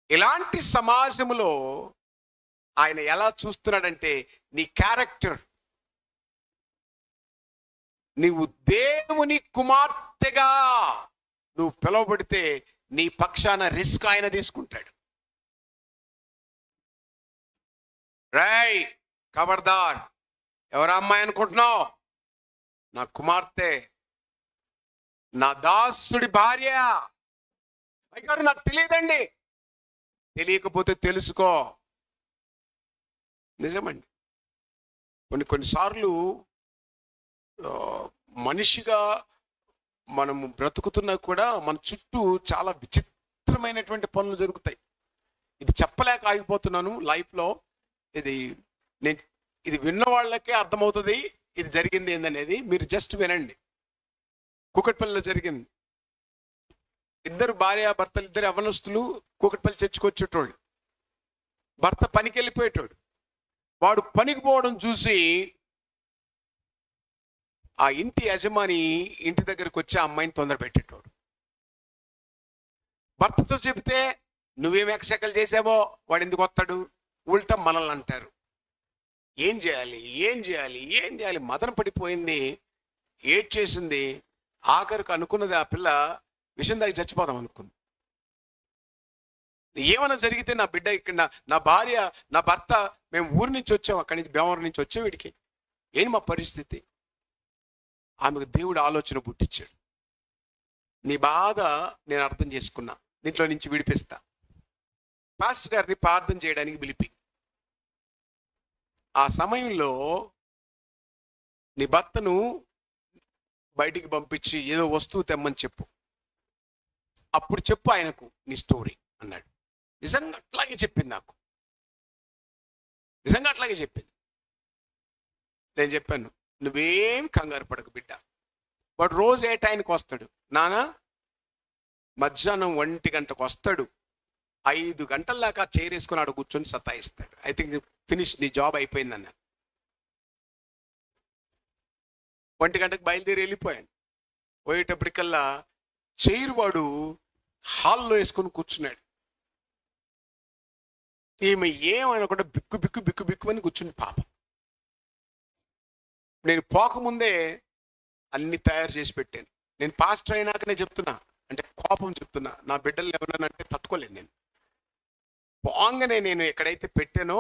ఇలాంటి సమాజంలో ఆయన ఎలా చూస్తున్నాడంటే, నీ క్యారెక్టర్, నీవు దేవుని కుమార్తెగా నువ్వు పిలువబడితే నీ పక్షాన రిస్క్ ఆయన తీసుకుంటాడు. రాయ్ ఖబర్దార్, ఎవరా అమ్మాయి అనుకుంటున్నావు? నా కుమార్తె, నా దాసుడి భార్య. అయ్యారు నాకు తెలియదండి. తెలియకపోతే తెలుసుకో. నిజమండి. కొన్నిసార్లు మనిషిగా మనము బ్రతుకుతున్నా కూడా మన చుట్టూ చాలా విచిత్రమైనటువంటి పనులు జరుగుతాయి. ఇది చెప్పలేక ఆగిపోతున్నాను లైఫ్లో. ఇది విన్న వాళ్ళకే అర్థమవుతుంది ఇది జరిగింది ఏందనేది. మీరు జస్ట్ వినండి. కూకట్పల్లిలో జరిగింది. భార్యాభర్తలు, ఇద్దరు యవ్వనస్తులు కూకట్పల్లి చర్చికి వచ్చేటోళ్ళు. భర్త పనికి వెళ్ళిపోయేటోడు. వాడు పనికి పోవడం చూసి ఆ ఇంటి యజమాని ఇంటి దగ్గరకు వచ్చి ఆ అమ్మాయిని తొందర పెట్టేటోడు. భర్తతో చెబితే నువ్వేం ఎక్సెకలు చేసావో వాడు ఎందుకు వస్తాడు, ఉల్టా మనల్ని అంటారు. ఏం చేయాలి మదన పడిపోయింది, ఏడ్చేసింది. ఆఖరికి అనుకున్నది, ఆ పిల్ల విషయం దాకా చచ్చిపోదాం అనుకుంది. ఏమైనా జరిగితే నా బిడ్డ ఇక్కడ, నా భార్య, నా భర్త, మేము ఊరి నుంచి వచ్చాం, అక్కడి నుంచి బేవరం నుంచి వచ్చాం, వీడికి ఏంటి మా పరిస్థితి? ఆమెకు దేవుడు ఆలోచన పుట్టించాడు. నీ బాధ నేను అర్థం చేసుకున్నా, దీంట్లో నుంచి విడిపిస్తా. పాస్టర్ గారిని ప్రార్థన చేయడానికి పిలిపి, ఆ సమయంలో నీ భర్తను బయటికి పంపించి ఏదో వస్తువు తెమ్మని చెప్పు, అప్పుడు చెప్పు ఆయనకు నీ స్టోరీ అన్నాడు. నిజంగా అట్లాగే చెప్పింది నాకు, నిజంగా అట్లాగే చెప్పింది. నేను చెప్పాను, నువ్వేం కంగారు పడకు బిడ్డ, వాడు రోజు ఏ టైంకి వస్తాడు, నానా మధ్యాహ్నం 1 గంటకు వస్తాడు. 5 గంటల దాకా చేరేసుకుని ఆడు కూర్చొని సతాయిస్తాడు. ఐ థింక్ ఫినిష్, నీ జాబ్ అయిపోయిందన్న. 1 గంటకు బయలుదేరి వెళ్ళిపోయాను. పోయేటప్పటికల్లా చైర్ వాడు హాల్లో వేసుకొని కూర్చున్నాడు. ఈమె ఏమనకుండా బిక్కు బిక్కు బిక్కు బిక్కు అని కూర్చుని పాపం. నేను పోకముందే అన్ని తయారు చేసి పెట్టాను. నేను పాస్టర్ అయినాకనే చెప్తున్నా, అంటే కోపం చెప్తున్నా. నా బిడ్డలు ఎవరనంటే తట్టుకోలేను నేను. పోంగనే నేను ఎక్కడైతే పెట్టానో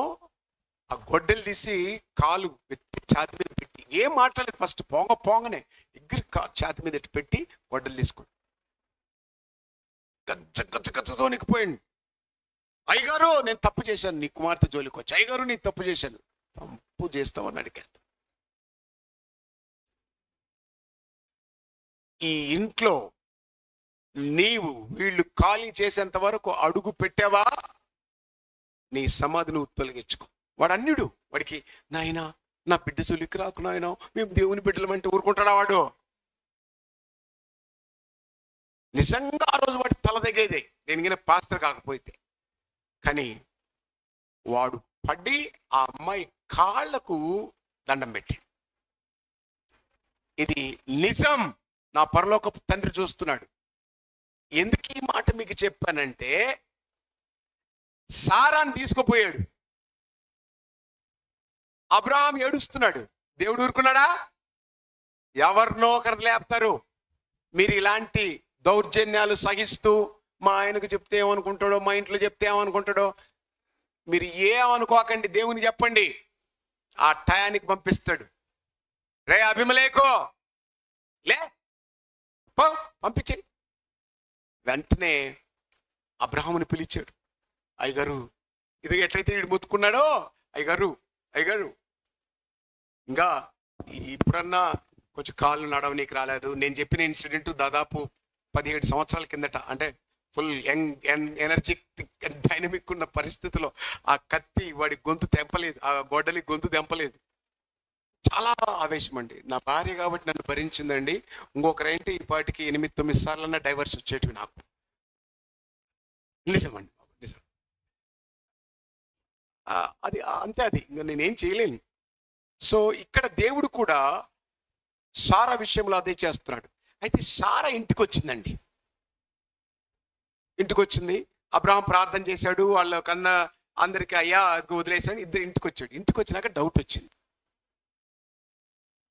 ఆ గొడ్డలు తీసి కాలు ఛాతి మీద పెట్టి, ఏం మాట్లాడలేదు. ఫస్ట్ పోంగనే ఎగ్గిరి ఛాతి మీద పెట్టి గొడ్డలు తీసుకొని గజ్జ గజ్జ గజ్జతో నిక్కిపోయాడు. అయ్యగారు నేను తప్పు చేశాను, నీ కుమార్తె జోలికి వచ్చి. అయ్యగారు నీ తప్పు చేశాను. తప్పు చేస్తామని అడిగాను. ఈ ఇంట్లో నీవు వీళ్ళు ఖాళీ చేసేంత వరకు అడుగు పెట్టావా, నీ సమాధిని తొలగించుకో. వాడు అన్యుడు. వాడికి నాయనా నా బిడ్డ జోలికి రాకు నాయన, మేము దేవుని బిడ్డలమంటే ఊరుకుంటాడా వాడు? నిజంగా ఆ రోజు వాడి తల దగ్గేదే, నేను పాస్టర్ కాకపోతే. కానీ వాడు పడి ఆ అమ్మాయి కాళ్లకు దండం పెట్టి, ఇది నిజం, నా పరలోకపు తండ్రి చూస్తున్నాడు. ఎందుకు ఈ మాట మీకు చెప్పానంటే, సారాన్ని తీసుకుపోయాడు. అబ్రహాం ఏడుస్తున్నాడు. దేవుడు ఊరుకున్నాడా? ఎవరినో ఒకరు లేపుతారు. మీరు ఇలాంటి దౌర్జన్యాలు సహిస్తూ, మా ఆయనకు చెప్తే ఏమనుకుంటాడో, మా ఇంట్లో చెప్తే ఏమనుకుంటాడో, మీరు ఏమనుకోకండి. దేవుని చెప్పండి, ఆ టయానికి పంపిస్తాడు. రే అభిమలేకో లే, పంపించే. వెంటనే అబ్రహాముని పిలిచాడు. అయ్యగారు ఇది ఎట్లయితే వీడు ముత్తుకున్నాడో, అయ్యగారు ఇంకా ఇప్పుడన్నా కొంచెం కాళ్ళు నడవనీకి రాలేదు. నేను చెప్పిన ఇన్సిడెంట్ దాదాపు 17 సంవత్సరాల కిందట. అంటే ఫుల్ ఎనర్జెటిక్ అండ్ డైనమిక్ ఉన్న పరిస్థితిలో ఆ కత్తి వాడి గొంతు తెంపలేదు, ఆ గొడ్డలి గొంతు తెంపలేదు. చాలా ఆవేశం అండి. నా భార్య కాబట్టి నన్ను భరించిందండి. ఇంకొకరేంటి ఈ పాటికి 8-9 సార్లన్నా డైవర్స్ వచ్చేటివి నాకు. నిజమండి, నిజం. అది అంతే, అది ఇంకా నేనేం చేయలేను. సో ఇక్కడ దేవుడు కూడా సారా విషయంలో అదే చేస్తున్నాడు. అయితే సారా ఇంటికి వచ్చిందండి. ఇంటికి వచ్చింది. అబ్రహాం ప్రార్థన చేశాడు. వాళ్ళ కన్నా అందరికీ అయ్యా అది వదిలేశాడు. ఇద్దరు ఇంటికి వచ్చాడు. ఇంటికి వచ్చినాక డౌట్ వచ్చింది.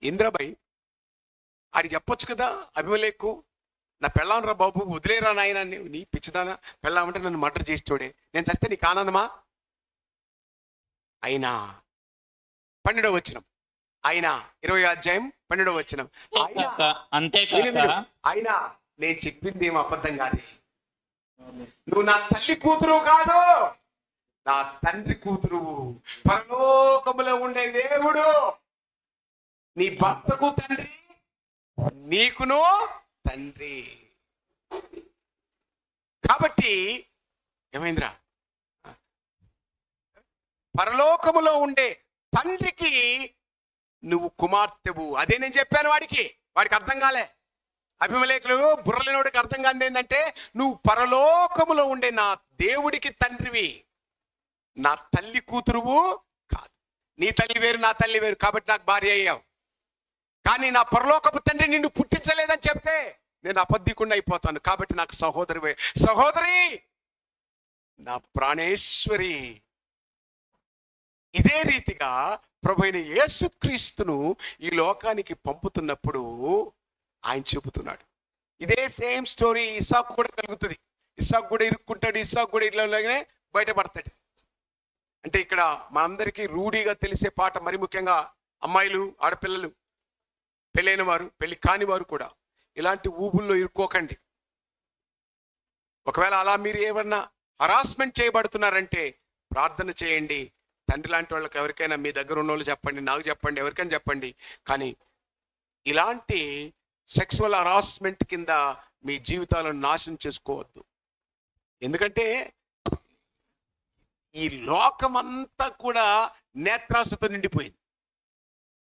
ఇంద్రబాయి ఆడి చెప్పొచ్చు కదా, అభిమలేకు నా పెళ్ళాం రా బాబు, వదిలేరా నాయన, నీ పిచ్చిదానా, పెళ్ళామంటే నన్ను మర్డర్ చేసేటోడే, నేను చస్తే నీకు ఆనందమా? అయినా 12వ వచనం, అయినా 20వ అధ్యాయం 12వ వచనం, అయినా నేను చెప్పింది ఏం అబద్ధం కాదు, నువ్వు నా తల్లి కూతురు కాదు, నా తండ్రి కూతురు, పరలోకములో ఉండే దేవుడు నీ భర్తకు తండ్రి, నీకును తండ్రి. కాబట్టి ఏమైందిరా, పరలోకములో ఉండే తండ్రికి నువ్వు కుమార్తెవు. అదే నేను చెప్పాను వాడికి అర్థం కాలే. అభిమలేఖలు బుర్రలేనోడికి అర్థం కాదు ఏంటంటే, నువ్వు పరలోకములో ఉండే నా దేవుడికి తండ్రివి, నా తల్లి కూతురువు కాదు. నీ తల్లి వేరు, నా తల్లి వేరు, కాబట్టి నాకు భార్య అయ్యావు. కానీ నా పరలోకపు తండ్రి నిన్ను పుట్టించలేదని చెప్తే నేను అబద్ధికుండా అయిపోతాను. కాబట్టి నాకు సహోదరి, నా ప్రాణేశ్వరి. ఇదే రీతిగా ప్రభువైన యేసుక్రీస్తును ఈ లోకానికి పంపుతున్నప్పుడు ఆయన చెబుతున్నాడు. ఇదే సేమ్ స్టోరీ ఇస్సాకు కూడా కలుగుతుంది. ఇస్సాకు కూడా ఇరుక్కుంటాడు, ఇస్సాకు కూడా ఇట్లానే బయటపడతాడు. అంటే ఇక్కడ మనందరికీ రూఢిగా తెలిసే పాట, మరి ముఖ్యంగా అమ్మాయిలు, ఆడపిల్లలు, పెళ్ళైన వారు, పెళ్లి కాని వారు కూడా ఇలాంటి ఊబుల్లో ఇరుక్కోకండి. ఒకవేళ అలా మీరు ఏమన్నా హరాస్మెంట్ చేయబడుతున్నారంటే ప్రార్థన చేయండి. తండ్రి లాంటి వాళ్ళకి ఎవరికైనా, మీ దగ్గర ఉన్న వాళ్ళు చెప్పండి, నాకు చెప్పండి, ఎవరికైనా చెప్పండి. కానీ ఇలాంటి సెక్సువల్ హరాస్మెంట్ కింద మీ జీవితాలను నాశనం చేసుకోవద్దు. ఎందుకంటే ఈ లోకమంతా కూడా నేత్రాశతో నిండిపోయింది,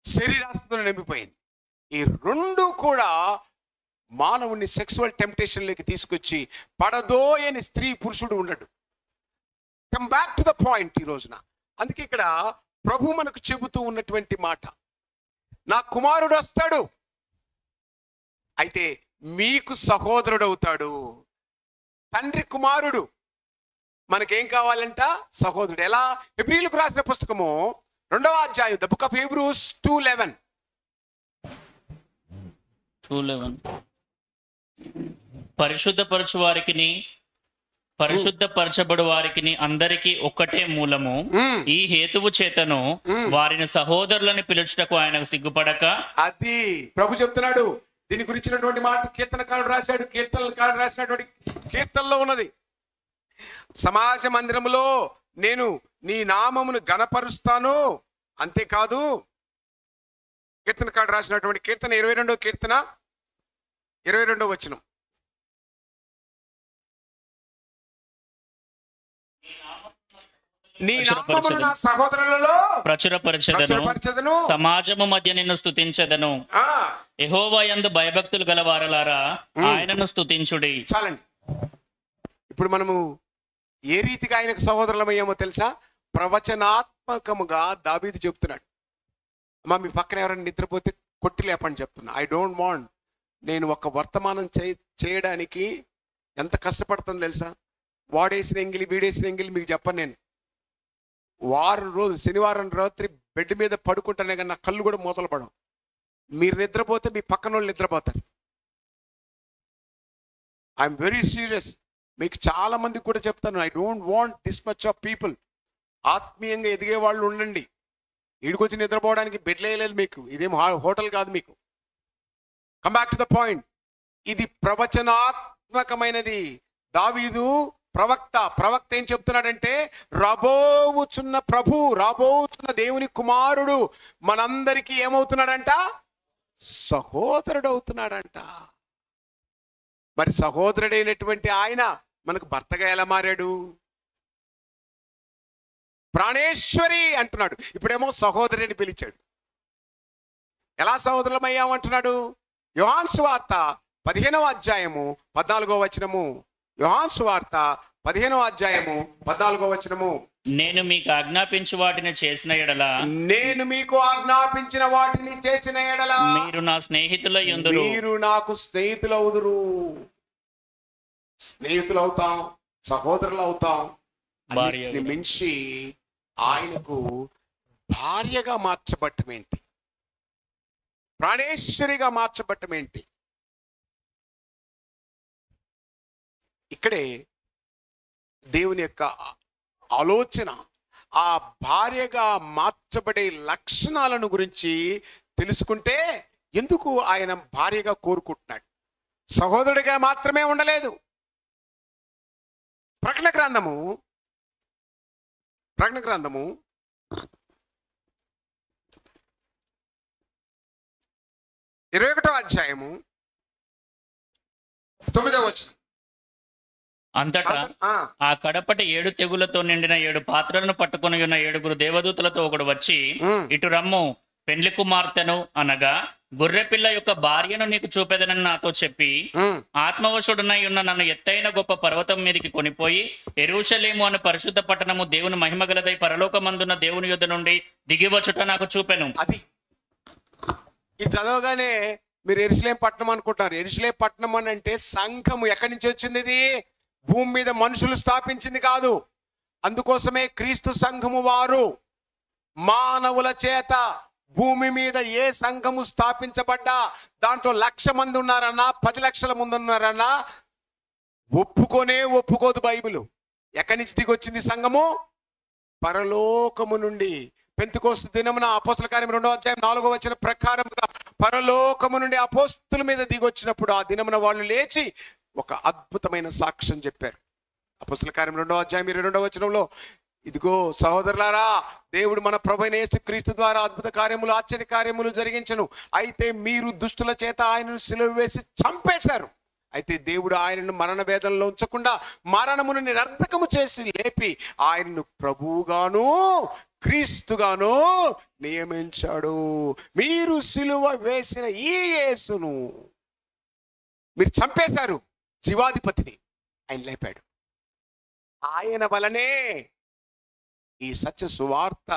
శరీరాశతో నిండిపోయింది. ఈ రెండు కూడా మానవుని సెక్సువల్ టెంప్టేషన్లోకి తీసుకొచ్చి పడదోయని స్త్రీ పురుషుడు ఉండడు. Come back to the point ఈ రోజున. అందుకే ఇక్కడ ప్రభు మనకు చెబుతూ ఉన్నటువంటి మాట, నా కుమారుడు వస్తాడు, అయితే మీకు సహోదరుడు అవుతాడు. తండ్రి కుమారుడు, మనకేం కావాలంట? సహోదరుడు. ఎలా? హెబ్రీయులకు రాసిన పుస్తకము 2వ అధ్యాయం, ద బుక్ ఆఫ్ హీబ్రూస్ 2:11. పరిశుద్ధపరచు వారికిని పరిశుద్ధపరచబడు వారికిని అందరికీ ఒక్కటే మూలము. ఈ హేతువు చేతను వారిని సహోదరులని పిలుచుటకు ఆయనకు సిగ్గుపడక. అది ప్రభు చెప్తున్నాడు. దీని గురించినటువంటి మాట కీర్తనకారుడు రాశాడు. కీర్తనకారుడు రాసినటువంటి కీర్తనలో ఉన్నది, సమాజ మందిరములో నేను నీ నామమును గణపరుస్తాను. అంతేకాదు, కీర్తనకారుడు రాసినటువంటి కీర్తన 22వ కీర్తన 22వ వచనం, నీ నామమును నా సహోదరులలో ప్రచురపరచెదను, సమాజము మధ్య నిన్ను స్తుతించెదను. యెహోవా యందు భయభక్తులు గల వారలారా ఆయనను స్తుతించుడి. చాలండి. ఇప్పుడు మనము ఏ రీతిగా ఆయనకు సహోదరులమయ్యామో తెలుసా? ప్రవచనాత్మకముగా దావీదు చెప్తున్నాడు. అమ్మా, మీ పక్కన ఎవరైనా నిద్రపోతే కొట్టి లేపని చెప్తున్నా. ఐ డోంట్ వాంట్, నేను ఒక వర్తమానం చేయడానికి ఎంత కష్టపడుతుందో తెలుసా? వాడేసిన ఎంగిలి వీడేసిన ఎంగిలి మీకు చెప్పను. నేను వారం రోజు శనివారం రాత్రి బెడ్ మీద పడుకుంటానే కానీ నా కళ్ళు కూడా మూతలు పడవు. మీరు నిద్రపోతే మీ పక్కన వాళ్ళు నిద్రపోతారు. I'm very serious. మీకు చాలా మందికి కూడా చెప్తాను, I don't want this much of people. ఆత్మీయంగా ఎదిగే వాళ్ళు ఉండండి. ఈడికొచ్చి నిద్రపోవడానికి బెడ్లు వేయలేదు మీకు. ఇదేం హోటల్ కాదు మీకు. Come back to the point. ఇది ప్రవచనాత్మకమైనది. దావీదు ప్రవక్త ఏం చెప్తున్నాడంటే, రాబోవుచున్న ప్రభు, రాబోవుచున్న దేవుని కుమారుడు మనందరికీ ఏమవుతున్నాడంట? సహోదరుడు అవుతున్నాడంట. మరి సహోదరుడైనటువంటి ఆయన మనకు భర్తగా ఎలా మారాడు? ప్రాణేశ్వరి అంటున్నాడు, ఇప్పుడేమో సహోదరిని పిలిచాడు. ఎలా సహోదరులమయ్యామంటున్నాడు? యోహాను సువార్త 15వ అధ్యాయము 14వ వచనము. యోహాను సువార్త 15వ అధ్యాయము 14వ వచనము. నేను మీకు ఆజ్ఞాపించు వాటిని చేసిన ఎడల, నేను మీకు ఆజ్ఞాపించిన వాటిని చేసిన ఎడల మీరు నా స్నేహితులై యుందురు. మీరు నాకు స్నేహితులవుదురు. స్నేహితులు అవుతాం, సహోదరులు అవుతాం. అన్నిటిని మించి ఆయనకు భార్యగా మార్చబట్టం ఏంటి? ప్రాణేశ్వరిగా మార్చబట్టం ఏంటి? ఇక్కడే దేవుని యొక్క ఆలోచన, ఆ భార్యగా మార్చబడే లక్షణాలను గురించి తెలుసుకుంటే, ఎందుకు ఆయన భార్యగా కోరుకుంటున్నాడు? సహోదరుడిగా మాత్రమే ఉండలేదు. ప్రకటన గ్రంథము 21వ అధ్యాయము 9వ వచనం. అంతటా ఆ కడపటి 7 తెగులతో నిండిన 7 పాత్రలను పట్టుకొని ఉన్న 7 దేవదూతలతో ఒకడు వచ్చి, ఇటు రమ్ము, పెండ్లి కుమార్తెను అనగా గొర్రెపిల్ల యొక్క భార్యను నీకు చూపెదనని నాతో చెప్పి, ఆత్మవశుడునై ఉన్న నన్ను ఎత్తైన గొప్ప పర్వతం మీదకి కొనిపోయి, యెరూషలేము అనే పరిశుద్ధ పట్టణము దేవుని మహిమగలదై పరలోకమందున్న దేవుని యొద్ద నుండి దిగివచ్చుట నాకు చూపెను. అది ఇది చదవగానే మీరు యెరూషలేము పట్టణం అనుకుంటారు. యెరూషలేము పట్టణం అని అంటే సంఘము ఎక్కడి నుంచి వచ్చింది? ఇది భూమి మీద మనుషులు స్థాపించింది కాదు. అందుకోసమే క్రీస్తు సంఘము వారు మానవుల చేత భూమి మీద ఏ సంఘము స్థాపించబడ్డా దాంట్లో 1,00,000 మంది ఉన్నారన్నా 10 లక్షల మంది ఉన్నారన్నా ఒప్పుకోదు బైబిల్. ఎక్కడి నుంచి దిగి వచ్చింది సంఘము? పరలోకము నుండి. పెంతెకోస్తు దినమున అపోస్తల కార్యం 2వ అధ్యాయం 4వ వచనం ప్రకారంగా పరలోకము నుండి అపోస్తుల మీద దిగొచ్చినప్పుడు ఆ దినమున వాళ్ళు లేచి ఒక అద్భుతమైన సాక్ష్యం చెప్పారు. అపోస్తల కార్యం 2వ అధ్యాయం 22వ వచనంలో, ఇదిగో సహోదరులారా, దేవుడు మన ప్రభువైన యేసుక్రీస్తు ద్వారా అద్భుత కార్యములు ఆశ్చర్య కార్యములు జరిగించను. అయితే మీరు దుష్టుల చేత ఆయనను సిలువ వేసి చంపేశారు. అయితే దేవుడు ఆయనను మరణ వేదనలో ఉంచకుండా మరణమును నిరర్థకము చేసి లేపి ఆయనను ప్రభువుగాను క్రీస్తుగాను నియమించాడు. మీరు సిలువ వేసిన ఈ యేసును మీరు చంపేశారు జీవాధిపతిని, ఆయన లేపాడు. ఆయన వలనే ఈ సత్య సువార్త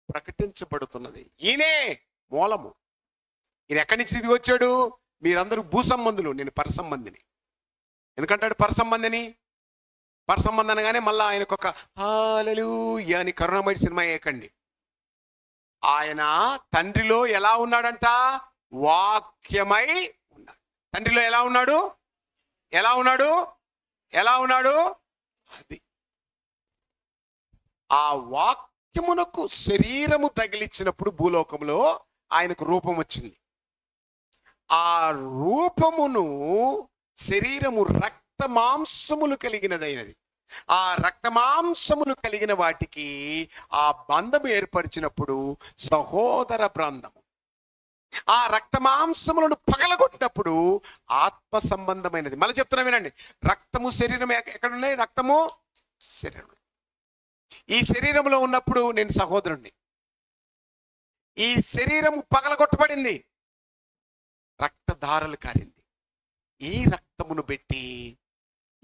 ప్రకటించబడుతున్నది. ఈయనే మూలము. ఈయన ఎక్కడి నుంచి దిగి వచ్చాడు? మీరందరూ భూసంబంధులు, నేను పరసంబంధిని. ఎందుకంటాడు పరసంబంధిని? పరసంబంధి అనగానే మళ్ళీ ఆయనకు ఒక హల్లెలూయా అని కరుణామయుడు సినిమా వేయకండి. ఆయన తండ్రిలో ఎలా ఉన్నాడంట? వాక్యమై ఉన్నాడు. తండ్రిలో ఎలా ఉన్నాడు? ఎలా ఉన్నాడు? ఎలా ఉన్నాడు? అది ఆ వాక్యమునకు శరీరము తగిలిచ్చినప్పుడు భూలోకంలో ఆయనకు రూపం వచ్చింది. ఆ రూపమును శరీరము రక్త మాంసములు కలిగినదైనది. ఆ రక్త మాంసములు కలిగిన వాటికి ఆ బంధము ఏర్పరిచినప్పుడు సహోదర బంధము. ఆ రక్త మాంసములను పగలగొట్టినప్పుడు ఆత్మ సంబంధమైనది. మళ్ళీ చెప్తున్నా వినండి, రక్తము శరీరం ఎక్కడున్నాయి? రక్తము శరీరం. ఈ శరీరంలో ఉన్నప్పుడు నేను సహోదరుణ్ణి. ఈ శరీరము పగలగొట్టబడింది, రక్తధారలు కారింది. ఈ రక్తమును పెట్టి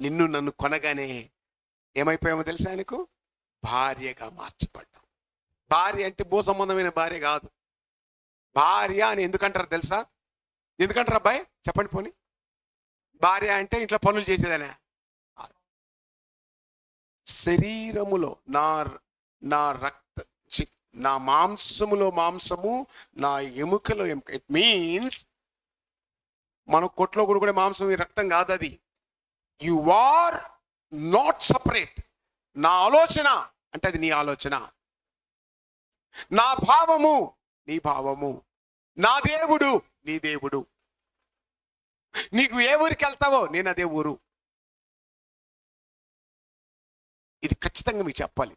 నిన్ను నన్ను కొనగానే ఏమైపోయామో తెలుసా? ఆయనకు భార్యగా మార్చబడ్డాం. భార్య అంటే భూ సంబంధమైన భార్య కాదు. భార్య అని ఎందుకంటారు తెలుసా? ఎందుకంటారు అబ్బాయి? చెప్పండి పోనీ. భార్య అంటే ఇంట్లో పనులు చేసేదనే. శరీరములో నా రక్త నా మాంసములో మాంసము, నా ఎముకలో ఎముక. ఇట్ మీన్స్ మన కొట్లో కూడా మాంసం, ఈ రక్తం కాదు అది. You are not separate. నా ఆలోచన అంటే అది నీ ఆలోచన, నా భావము నీ భావము, నా దేవుడు నీ దేవుడు. నీకు ఏ ఊరికి వెళ్తావో నేను అదే ఊరు. ఇది ఖచ్చితంగా మీకు చెప్పాలి.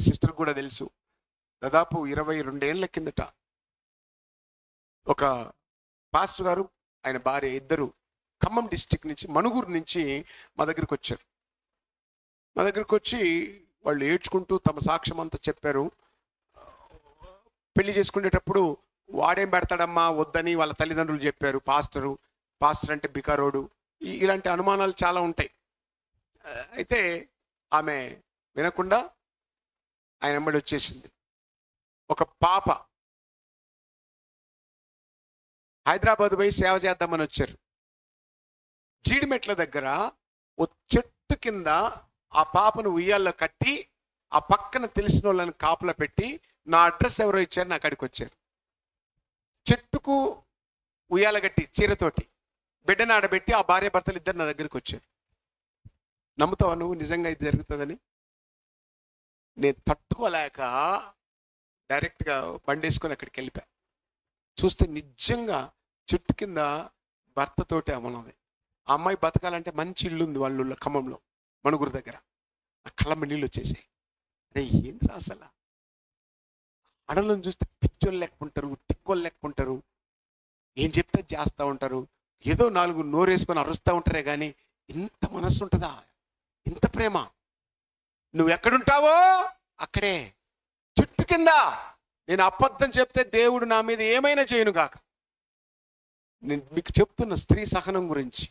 సిస్టర్ కూడా తెలుసు. దాదాపు 22 ఏళ్ల కిందట ఒక పాస్టర్ గారు, ఆయన భార్య ఇద్దరు ఖమ్మం డిస్టిక్ నుంచి, మనుగురు నుంచి మా దగ్గరికి వచ్చారు. మా దగ్గరికి వచ్చి వాళ్ళు ఏడ్చుకుంటూ తమ సాక్ష్యం అంతా చెప్పారు. పెళ్లి చేసుకునేటప్పుడు వాడేం పెడతాడమ్మా వద్దని వాళ్ళ తల్లిదండ్రులు చెప్పారు. పాస్టర్ అంటే బికారోడు, ఇలాంటి అనుమానాలు చాలా ఉంటాయి. అయితే ఆమె వినకుండా ఆయన వెంబడి వచ్చేసింది. ఒక పాప హైదరాబాద్ పోయి సేవ చేద్దామని వచ్చారు. జీడిమెట్ల దగ్గర ఓ చెట్టు కింద ఆ పాపను ఉయ్యాల్లో కట్టి ఆ పక్కన తెలిసిన వాళ్ళని కాపలా పెట్టి నా అడ్రస్ ఎవరో ఇచ్చారు, నా అక్కడికి వచ్చారు. చెట్టుకు ఉయ్యాల కట్టి చీరతోటి బిడ్డను ఆడబెట్టి ఆ భార్య భర్తలు ఇద్దరు నా దగ్గరికి వచ్చారు. నమ్ముతావా నువ్వు నిజంగా ఇది జరుగుతుందని? నేను తట్టుకోలేక డైరెక్ట్గా బండి వేసుకొని అక్కడికి వెళ్ళిపోయా. చూస్తే నిజంగా చెట్టు కింద భర్తతోటి అమలది. ఆ అమ్మాయి బతకాలంటే మంచి ఇల్లు ఉంది వాళ్ళు ఖమ్మంలో మణుగురు దగ్గర. ఆ కళ్ళమ్మ నీళ్ళు వచ్చేసాయి. అరే ఏంది అసలు, అడవులను చూస్తే పిచ్చోళ్ళు లెక్కుంటారు, టిక్కోళ్ళు లెక్కుంటారు, ఏం చెప్తే చేస్తూ ఉంటారు, ఏదో 4 నోరేసుకొని అరుస్తూ ఉంటారే కానీ ఇంత మనస్సు ఉంటుందా, ఇంత ప్రేమ? నువ్వు ఎక్కడుంటావో అక్కడే చెట్టు కింద. నేను అబద్ధం చెప్తే దేవుడు నా మీద ఏమైనా చేయను కాక. నేను మీకు చెప్తున్న స్త్రీ సహనం గురించి.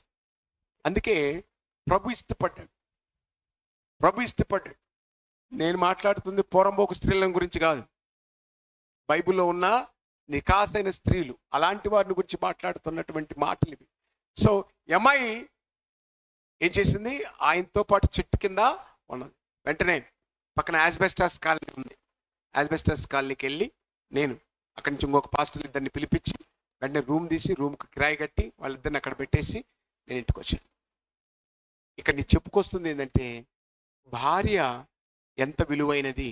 అందుకే ప్రభు ఇష్టపడ్డాడు. నేను మాట్లాడుతుంది పోరంబోకు స్త్రీల గురించి కాదు. బైబిల్లో ఉన్న నికాసైన స్త్రీలు, అలాంటి వారిని గురించి మాట్లాడుతున్నటువంటి మాటలు ఇవి. సో అమ్మాయి ఏం చేసింది? ఆయనతో పాటు చెట్టు కింద ఉన్నది. వెంటనే పక్కన యాస్బెస్టాస్ కాలనీ ఉంది. యాస్బెస్టాస్ కాలనీకి వెళ్ళి నేను అక్కడి నుంచి ఇంకొక పాస్టర్లు ఇద్దరిని పిలిపించి వెంటనే రూమ్ తీసి రూమ్కి కిరాయి కట్టి వాళ్ళిద్దరిని అక్కడ పెట్టేసి నేను ఇంటికి వచ్చాను. ఇక్కడ నీ చెప్పుకొస్తుంది ఏంటంటే భార్య ఎంత విలువైనది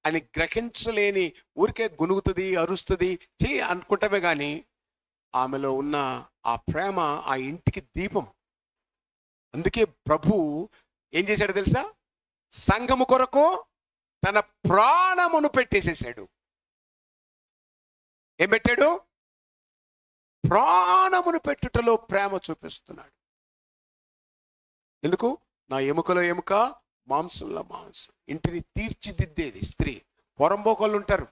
అని గ్రహించలేని, ఊరికే గునుగుతుంది, అరుస్తుంది అనుకుంటామే కానీ ఆమెలో ఉన్న ఆ ప్రేమ ఆ ఇంటికి దీపం. అందుకే ప్రభు ఏం చేశాడు తెలుసా? సంఘము కొరకు తన ప్రాణమును పెట్టేసేసాడు. ఏం పెట్టాడు? ప్రాణమును పెట్టుటలో ప్రేమ చూపిస్తున్నాడు. ఎందుకు? నా ఎముకలో ఎముక, మాంసంలో మాంసం. ఇంటిని తీర్చిదిద్దేది స్త్రీ. పొరంబోకోళ్ళు ఉంటారు.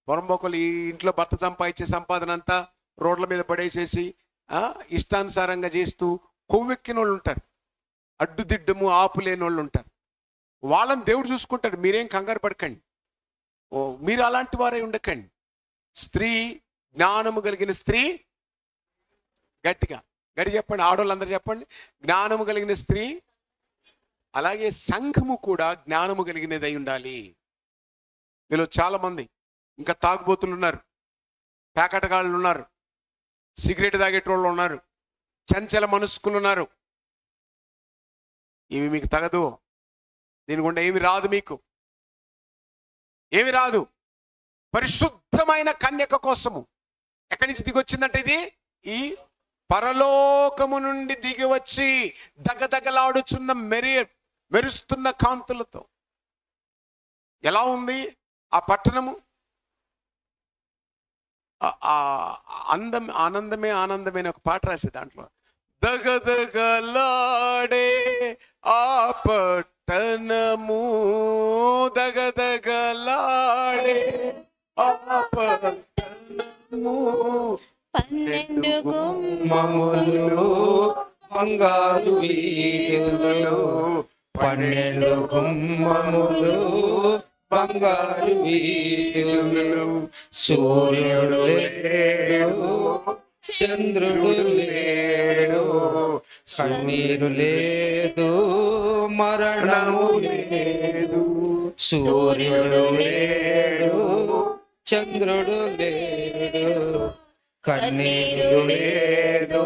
పొరంబోకోళ్ళు ఈ ఇంట్లో భర్త సంపాదించే సంపాదన అంతా రోడ్ల మీద పడేసేసి ఇష్టానుసారంగా చేస్తూ కొవ్వెక్కిన వాళ్ళు ఉంటారు, అడ్డుదిడ్డము ఆపు లేని వాళ్ళు ఉంటారు. వాళ్ళని దేవుడు చూసుకుంటాడు. మీరేం కంగారు పడకండి. మీరు అలాంటి వారే ఉండకండి. స్త్రీ, జ్ఞానము కలిగిన స్త్రీ, గట్టిగా గట్టి చెప్పండి, ఆడవాళ్ళందరూ చెప్పండి, జ్ఞానము కలిగిన స్త్రీ. అలాగే సంఘము కూడా జ్ఞానము కలిగినదై ఉండాలి. మీలో చాలా మంది ఇంకా తాగుబోతులు ఉన్నారు, ప్యాకెటగాళ్ళు ఉన్నారు, సిగరెట్ తాగేటోళ్ళు ఉన్నారు, చంచల మనస్కులు ఉన్నారు. ఇవి మీకు తగదు. దీని గుండా ఏమి రాదు, మీకు ఏమి రాదు. పరిశుద్ధమైన కన్యక కోసము ఎక్కడి నుంచి దిగి వచ్చిందంటే ఇది ఈ పరలోకము నుండి దిగి వచ్చి దగదగలాడుచున్న మెరుస్తున్న కాంతులతో. ఎలా ఉంది ఆ పట్టణము? ఆనందమే ఆనందమైన ఒక పాట రాసే దాంట్లో, దగదగలాడే ఆ పట్టణము, దగదగలాడే ఆ పట్టణము, 12 గుమ్మములు బంగారు వీధులు, 12 గుమ్మములు బంగారు వీధులు. సూర్యుడు లేడు, చంద్రుడు లేడు, కన్నీరు లేదు, మరణము లేదు. సూర్యుడు లేడు, చంద్రుడు లేడు, కన్నీరు లేదు,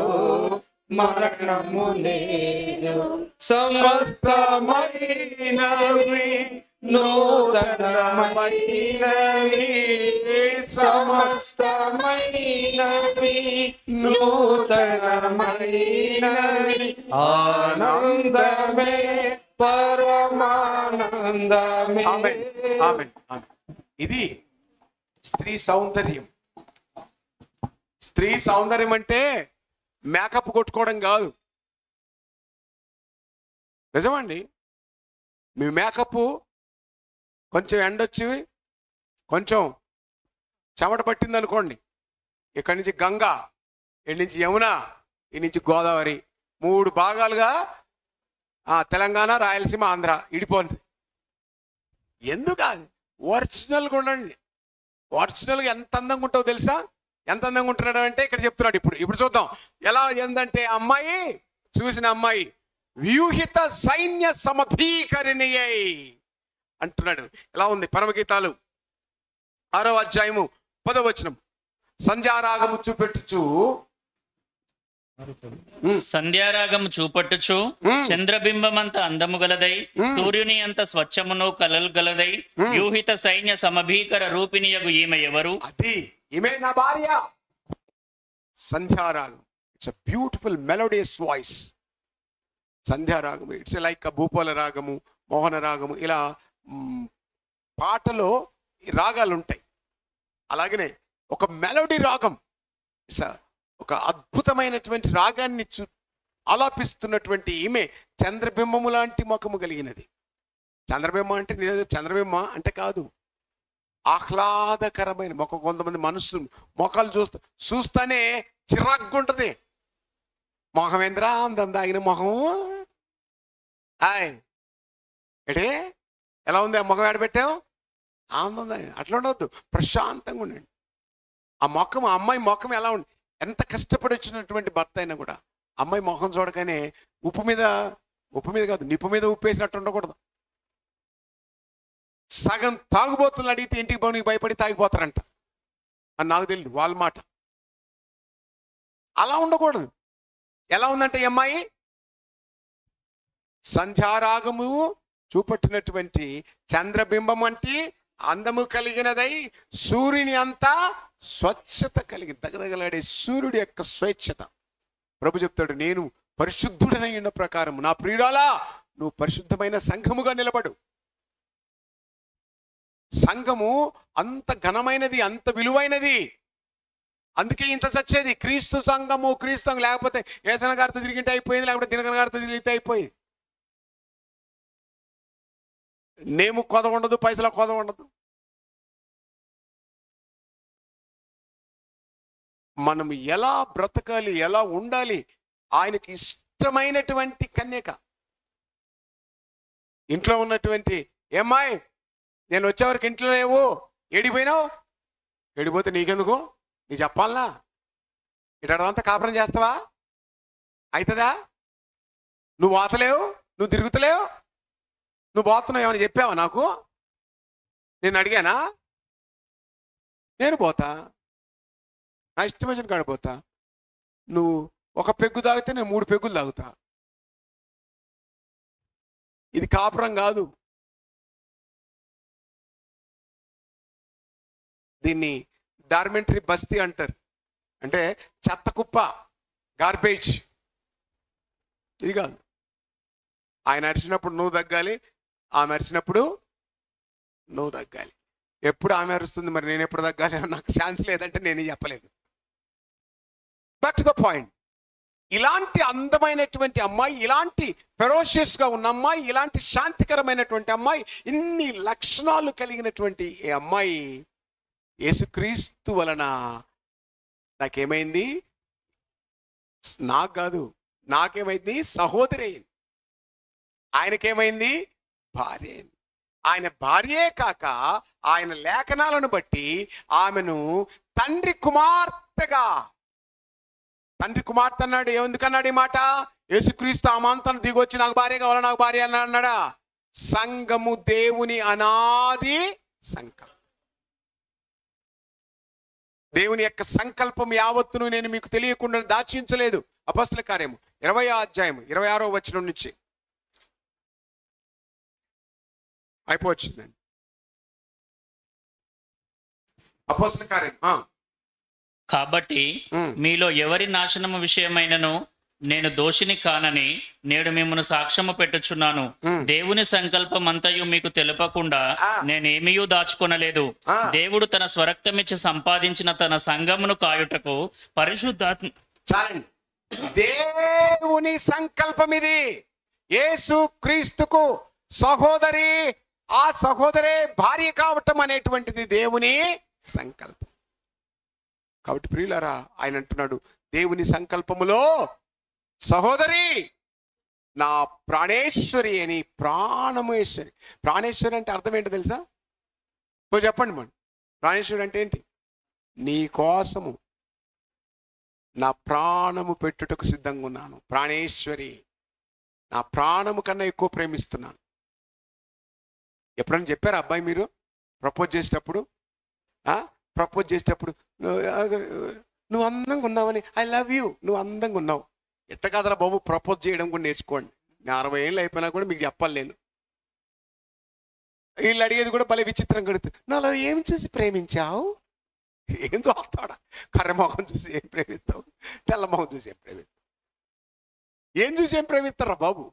మరణము లేదు. సమస్తమైనవి నూతనమైనవి, సమస్తమైనవి నూతనమైనవి. ఆనందమే పరమానందమే. ఆమేన్, ఆమేన్, ఆమేన్. ఇది స్త్రీ సౌందర్యం. స్త్రీ సౌందర్యం అంటే మేకప్ కొట్టుకోవడం కాదు. నిజమండి. మీ మేకప్ కొంచెం ఎండొచ్చి కొంచెం చెమట పట్టింది అనుకోండి, ఇక్కడి నుంచి గంగా, ఇక్కడి నుంచి యమున, ఇక్కడి నుంచి గోదావరి, 3 భాగాలుగా తెలంగాణ, రాయలసీమ, ఆంధ్ర ఇడిపోయింది. ఎందుకు? ఒరిజినల్గా ఉండండి. ఒరిజినల్గా ఎంత అందంగా ఉంటావో తెలుసా? ఎంత అందంగా ఉంటున్నాడు అంటే ఇక్కడ చెప్తున్నాడు. ఇప్పుడు చూద్దాం ఎలా ఏందంటే, అమ్మాయి చూసిన అమ్మాయి వ్యూహిత సైన్య సమభీకరిణి అంటున్నాడు. ఎలా ఉంది? పరమగీతాలు 6వ అధ్యాయము 10వ వచనం. సంధ్యారాగము చూపెట్టుచు, సంధ్యారాగము చూపట్టుచు, చంద్రబింబమంత అందము గలదై, సూర్యుని అంత స్వచ్ఛమును కలలు గలదై, వ్యూహిత సైన్య సమభీకర రూపిణియగు ఈమె ఎవరు? అది ఈమె నా భార్య. Sandhyaragam, it's a beautiful melodious voice. సంధ్యారాగము ఇట్స్ లైక్ భూపాల రాగము, మోహన రాగము, ఇలా పాటలో రాగాలు ఉంటాయి. అలాగనే ఒక మెలోడీ రాగం, ఒక అద్భుతమైనటువంటి రాగాన్ని ఆలాపిస్తున్నటువంటి ఈమె చంద్రబింబము లాంటి ముఖము కలిగినది. చంద్రబింబం అంటే నేను చంద్రబింబ అంటే కాదు, ఆహ్లాదకరమైన మొక్క. కొంతమంది మనసు మొక్కలు చూస్తానే చిరాగ్గా ఉంటుంది. మొహమేంద్ర అందం దాగిన మొహము, ఏటే ఎలా ఉంది ఆ ముఖం ఏడబెట్టావు, ఆనందం దాగిన. అట్లా ఉండవద్దు, ప్రశాంతంగా ఉండండి. ఆ మొక్కం, ఆ అమ్మాయి మొక్కం ఎలా ఉంది? ఎంత కష్టపడి వచ్చినటువంటి భర్త అయినా కూడా అమ్మాయి మొహం చూడగానే ఉప్పు మీద కాదు, నిప్పు మీద ఉప్పు వేసినట్టు ఉండకూడదు. సగం తాగుబోతులు అడిగితే ఇంటికి పోనీ భయపడి తాగిపోతారంట అని నాకు తెలియదు, వాళ్ళ మాట. అలా ఉండకూడదు. ఎలా ఉందంటే ఈ అమ్మాయి సంధ్యారాగము చూపట్టినటువంటి చంద్రబింబం అంటే అందము కలిగినదై, సూర్యుని అంతా స్వచ్ఛత కలిగి దగదగలాడే సూర్యుడి యొక్క స్వేచ్ఛత. ప్రభు చెప్తాడు, నేను పరిశుద్ధుడనై ఉన్న ప్రకారం నా ప్రియురాలా నువ్వు పరిశుద్ధమైన సంఘముగా నిలబడు. సంఘము అంత ఘనమైనది, అంత విలువైనది. అందుకే ఇంత చచ్చేది. క్రీస్తు సంఘము, క్రీస్తు లేకపోతే ఏసన గారితో తిరిగితే అయిపోయింది, లేకపోతే దినకర గారితో తిరిగితే అయిపోయింది. నేము కొద ఉండదు, పైసల కొద ఉండదు. మనం ఎలా బ్రతకాలి, ఎలా ఉండాలి, ఆయనకి ఇష్టమైనటువంటి కన్యక. ఇంట్లో ఉన్నటువంటి ఏమ్మాయి నేను వచ్చేవరకు ఇంట్లో లేవు, ఏడిపోయినావు, ఏడిపోతే నీకెందుకు, నీ చెప్పాలనా, ఇటంతా కాపురం చేస్తావా, అవుతుందా, నువ్వు వాతలేవు, నువ్వు తిరుగుతలేవు, నువ్వు పోతున్నావు, ఏమైనా చెప్పావా నాకు, నేను అడిగానా, నేను పోతా, నా ఇష్టం వచ్చిన కాడ పోతా, నువ్వు ఒక పెగ్గు తాగితే నేను 3 పెగ్గులు తాగుతా. ఇది కాపురం కాదు. దీన్ని డార్మెంటరీ బస్తీ అంటారు, అంటే చెత్త కుప్ప, గార్బేజ్. ఇది కాదు. ఆయన అరిచినప్పుడు నువ్వు తగ్గాలి, ఆమె అరిచినప్పుడు నువ్వు తగ్గాలి. ఎప్పుడు ఆమె అరుస్తుంది, మరి నేను ఎప్పుడు తగ్గాలి, నాకు ఛాన్స్ లేదంటే నేను చెప్పలేను. Back to the point. ఇలాంటి అందమైనటువంటి అమ్మాయి, ఇలాంటి ఫెరోషియస్గా ఉన్న అమ్మాయి, ఇలాంటి శాంతికరమైనటువంటి అమ్మాయి, ఇన్ని లక్షణాలు కలిగినటువంటి ఈ అమ్మాయి యేసుక్రీస్తు వలన నాకేమైంది, నాకు కాదు, నాకేమైంది, సహోదరి అయింది. ఆయనకేమైంది, భార్య అయింది. ఆయన భార్యే కాక ఆయన లేఖనాలను బట్టి ఆమెను తండ్రి కుమార్తెగా, తండ్రి కుమార్తె అన్నాడు. ఎందుకన్నాడు ఈ మాట? యేసుక్రీస్తు ఆమాంతను దిగొచ్చి నాకు భార్య కావాలా, నాకు భార్య అన్నాడా? సంఘము దేవుని అనాది సంకల్పం. దేవుని యొక్క సంకల్పం యావత్తును నేను మీకు తెలియకుండా దాచించలేదు. అపొస్తలుల కార్యము 20వ అధ్యాయము 26వ వచనం నుంచి అయిపోవచ్చిందండి. అపొస్తలుల కార్యం. కాబట్టి మీలో ఎవరి నాశనము విషయమైనను నేను దోషిని కానని నేడు మిమ్మల్ని సాక్ష్యము పెట్టుచున్నాను. దేవుని సంకల్పం అంతయు మీకు తెలపకుండా నేనేమీయూ దాచుకొనలేదు. దేవుడు తన స్వరక్తమిచ్చి సంపాదించిన తన సంఘమును కాయుటకు పరిశుద్ధాత్మ. చాలండి. దేవుని సంకల్పం ఇది. యేసు క్రీస్తుకు సహోదరి, ఆ సహోదరే భార్య కావటం అనేటువంటిది దేవుని సంకల్పం. కాబట్టి ప్రియులారా, ఆయన అంటున్నాడు, దేవుని సంకల్పములో సహోదరి నా ప్రాణేశ్వరి అని. ప్రాణమేశ్వరి. ప్రాణేశ్వరి అంటే అర్థం ఏంటో తెలుసా? చెప్పండి మనం. ప్రాణేశ్వరి అంటే ఏంటి? నీ కోసము నా ప్రాణము పెట్టుటకు సిద్ధంగా ఉన్నాను. ప్రాణేశ్వరి, నా ప్రాణము కన్నా ఎక్కువ ప్రేమిస్తున్నాను. ఎప్పుడైనా చెప్పారా అబ్బాయి మీరు ప్రపోజ్ చేసేటప్పుడు? నువ్వు అందంగా ఉన్నావని, ఐ లవ్ యూ, నువ్వు అందంగా ఉన్నావు. ఎట్ట కాదరా బాబు, ప్రపోజ్ చేయడం కూడా నేర్చుకోండి. నేను 60 ఏళ్ళు అయిపోయినా కూడా మీకు చెప్పాలి నేను. వీళ్ళు అడిగేది కూడా భలే విచిత్రం కడుతుంది. నాలో ఏం చూసి ప్రేమించావు? ఏం చూస్తాడా? కర్రమోహం చూసి ఏం ప్రేమిస్తావు? తెల్లమోహం చూసి ఏం ప్రేమిస్తావు? ఏం చూసి ఏం ప్రేమిస్తారా బాబు?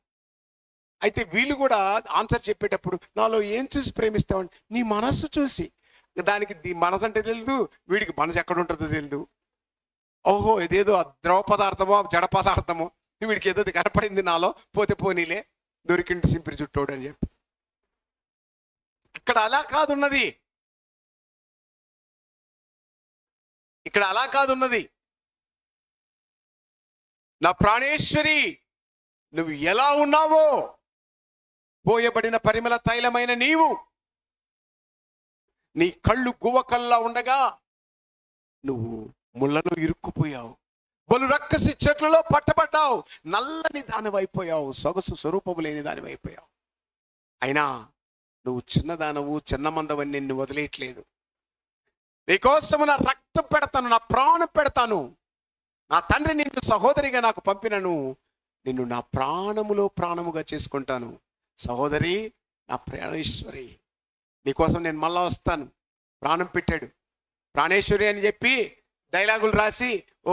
అయితే వీళ్ళు కూడా ఆన్సర్ చెప్పేటప్పుడు నాలో ఏం చూసి ప్రేమిస్తావు? నీ మనస్సు చూసి. దానికి మనసు అంటే తెలియదు, వీడికి మనసు ఎక్కడ ఉంటుందో తెలియదు. ఓహో, ఇదేదో ద్రవ పదార్థమో జడ పదార్థమో, వీడికి ఏదో కనపడింది నాలో, పోతే పోనీలే, దొరికింటి సింపిరి చుట్టోడు అని చెప్పి. ఇక్కడ అలా కాదున్నది. ఇక్కడ అలా కాదున్నది. నా ప్రాణేశ్వరి, నువ్వు ఎలా ఉన్నావో, పోయబడిన పరిమళ తైలమైన నీవు, నీ కళ్ళు గువ్వకల్లా ఉండగా నువ్వు ముళ్ళలో ఇరుక్కుపోయావు, బలు రక్కసి చెట్లలో పట్టబడ్డావు, నల్లని దానివైపోయావు, సొగసు స్వరూపము లేని దానివైపోయావు. అయినా నువ్వు చిన్నదానవు, చిన్న మందవని నిన్ను వదిలేయట్లేదు. నీకోసము నా రక్తం పెడతాను, నా ప్రాణం పెడతాను. నా తండ్రి నిన్ను సహోదరిగా నాకు పంపినను, నిన్ను నా ప్రాణములో ప్రాణముగా చేసుకుంటాను. సహోదరి, నా ప్రాణేశ్వరి, నీకోసం నేను మళ్ళా వస్తాను. ప్రాణం పెట్టాడు. ప్రాణేశ్వరి అని చెప్పి డైలాగులు రాసి ఓ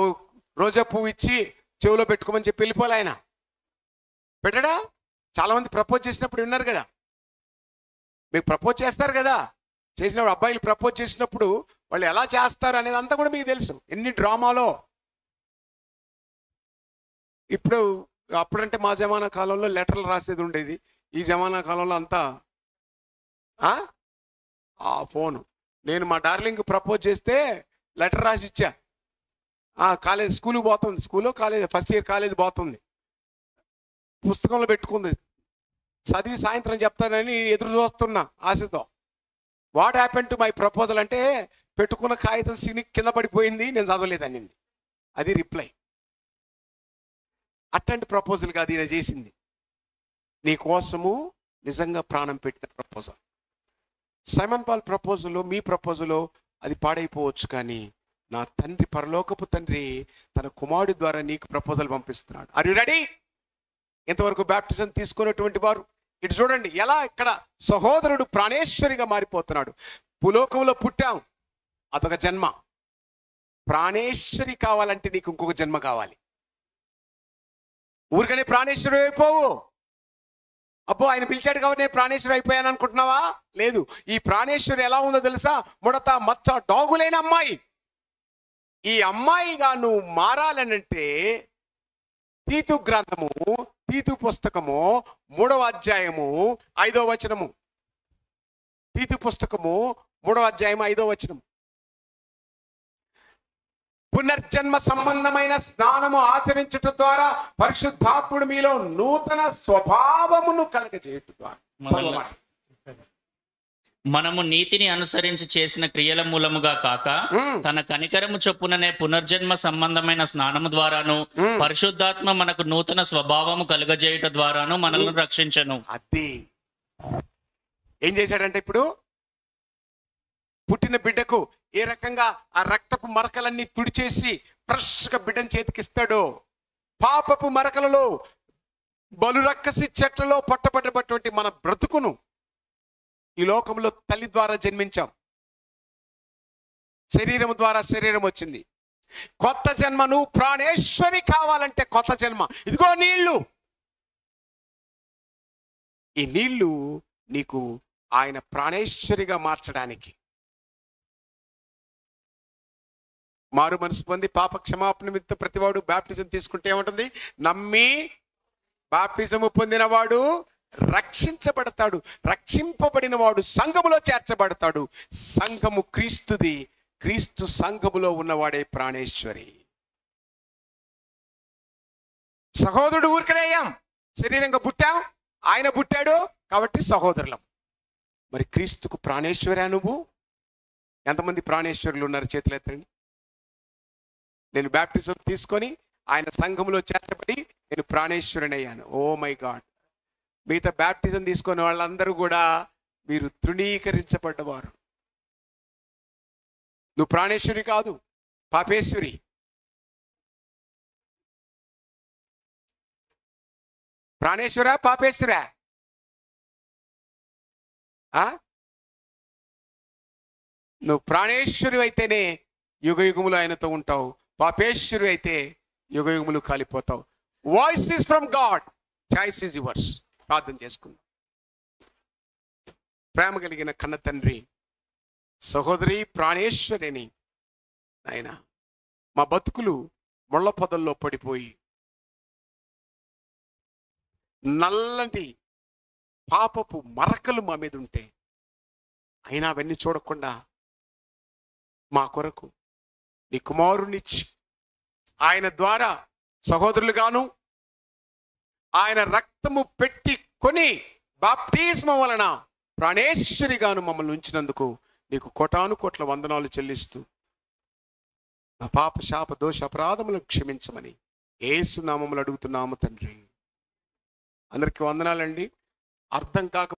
రోజా పువ్వు ఇచ్చి చెవిలో పెట్టుకోమని చెప్పి వెళ్ళిపోలే ఆయన. పెట్టడా? చాలా మంది ప్రపోజ్ చేసినప్పుడు విన్నారు కదా, మీకు ప్రపోజ్ చేస్తారు కదా, చేసినప్పుడు అబ్బాయిలు ప్రపోజ్ చేసినప్పుడు వాళ్ళు ఎలా చేస్తారు అనేది అంతా కూడా మీకు తెలుసు. ఎన్ని డ్రామాలో. ఇప్పుడు అప్పుడంటే మా జమానా కాలంలో లెటర్లు రాసేది ఉండేది. ఈ జమానా కాలంలో అంతా ఆ ఫోను. నేను మా డార్లింగ్ ప్రపోజ్ చేస్తే లెటర్ రాసి ఇచ్చా. కాలేజ్ స్కూల్కి పోతుంది, స్కూల్లో కాలేజ్ ఫస్ట్ ఇయర్ కాలేజ్ పోతుంది, పుస్తకంలో పెట్టుకుంది, చదివి సాయంత్రం చెప్తానని ఎదురు చూస్తున్నా ఆశతో. What happen to my proposal అంటే పెట్టుకున్న కాగితం సిని కింద పడిపోయింది, నేను చదవలేదనింది. అది రిప్లై. అట్లాంటి ప్రపోజల్ కాదు ఈయన చేసింది, నీ కోసము నిజంగా ప్రాణం పెట్టిన ప్రపోజల్. సైమన్ పాల్ ప్రపోజల్లో, మీ ప్రపోజల్లో అది పాడైపోవచ్చు, కానీ నా తండ్రి, పరలోకపు తండ్రి తన కుమారుడి ద్వారా నీకు ప్రపోజల్ పంపిస్తున్నాడు. Are you ready? ఇంతవరకు బ్యాప్టిజం తీసుకున్నటువంటి వారు ఇటు చూడండి, ఎలా ఇక్కడ సహోదరుడు ప్రాణేశ్వరిగా మారిపోతున్నాడు. భూలోకంలో పుట్టాం, అదొక జన్మ. ప్రాణేశ్వరి కావాలంటే నీకు ఇంకొక జన్మ కావాలి. ఊరికనే ప్రాణేశ్వరి అయిపోవు. అబ్బో ఆయన పిలిచాడు కాబట్టి నేను ప్రాణేశ్వరి అయిపోయాను అనుకుంటున్నావా? లేదు. ఈ ప్రాణేశ్వరి ఎలా ఉందో తెలుసా? ముడత మచ్చ డాగులైన అమ్మాయి. ఈ అమ్మాయిగా నువ్వు మారాలనంటే తీతు గ్రంథము, తీతు పుస్తకము 3వ అధ్యాయము 5వ వచనము. తీతు పుస్తకము 3వ అధ్యాయం 5వ వచనం. పునర్జన్మ సంబంధమైన స్నానము ఆచరించటం ద్వారా పరిశుద్ధాత్ముడు మీలో నూతన స్వభావమును కలగజేయటం ద్వారా. మనము నీతిని అనుసరించి చేసిన క్రియల మూలముగా కాక తన కనికరము చొప్పుననే పునర్జన్మ సంబంధమైన స్నానము ద్వారాను పరిశుద్ధాత్మ మనకు నూతన స్వభావము కలుగజేయుట ద్వారాను మనల్ని రక్షించను. అది ఏం చేశాడంటే, ఇప్పుడు పుట్టిన బిడ్డకు ఏ రకంగా ఆ రక్తపు మరకలన్నీ తుడిచేసి ఫ్రెష్గా బిడ్డను చేతికిస్తాడో, పాపపు మరకలలో బలురక్కసి చెట్లలో పట్టబడ్డటువంటి మన బ్రతుకును ఈ లోకంలో తల్లి ద్వారా జన్మించాం, శరీరం ద్వారా శరీరం వచ్చింది. కొత్త జన్మ, నువ్వు ప్రాణేశ్వరి కావాలంటే కొత్త జన్మ. ఇదిగో నీళ్లు, ఈ నీళ్లు నీకు ఆయన ప్రాణేశ్వరిగా మార్చడానికి. మారు మనసు పొంది పాప క్షమాపణ నిమిత్తం ప్రతివాడు బాప్టిజం తీసుకుంటే ఏముంటుంది? నమ్మి బాప్టిజము పొందినవాడు రక్షించబడతాడు, రక్షింపబడిన వాడు సంఘములో చేర్చబడతాడు. సంఘము క్రీస్తుది, క్రీస్తు సంఘములో ఉన్నవాడే ప్రాణేశ్వరి. సహోదరుడు ఊరికనేయం, శరీరంగా పుట్టాం, ఆయన పుట్టాడు కాబట్టి సహోదరులం. మరి క్రీస్తుకు ప్రాణేశ్వరా నువ్వు? ఎంతమంది ప్రాణేశ్వరులు ఉన్నారు? చేతులు ఎత్తండి. నేను బాప్టిజం తీసుకొని ఆయన సంఘములో చేర్చబడి నేను ప్రాణేశ్వరుని అయ్యాను. Oh my god. మిగతా బాప్టిజం తీసుకునే వాళ్ళందరూ కూడా మీరు తృణీకరించబడ్డవారు. నువ్వు ప్రాణేశ్వరి కాదు, పాపేశ్వరి. ప్రాణేశ్వరా పాపేశ్వరా? నువ్వు ప్రాణేశ్వరి అయితేనే యుగ యుగములు ఆయనతో ఉంటావు, పాపేశ్వరి అయితే యుగ యుగములు కాలిపోతావు. Voice is from God, choice is yours. ప్రార్థన చేసుకుందాం. ప్రేమ కలిగిన కన్న తండ్రి, సహోదరి ప్రాణేశ్వరిని ఆయన, మా బతుకులు ముళ్ళ పొదల్లో పడిపోయి నల్లటి పాపపు మరకలు మా మీద ఉంటే అయినా అవన్నీ చూడకుండా మా కొరకు నీ కుమారునిచ్చి ఆయన ద్వారా సహోదరులుగాను ఆయన రక్తము పెట్టి కొని బాప్టిజం వలన ప్రాణేశ్వరిగాను మమ్మల్ని ఉంచినందుకు నీకు కోటాను కోట్ల వందనాలు చెల్లిస్తూ నా పాప శాప దోష అపరాధములను క్షమించమని యేసు నామములు అడుగుతున్నాము తండ్రి. అందరికీ వందనాలండి. అర్థం కాక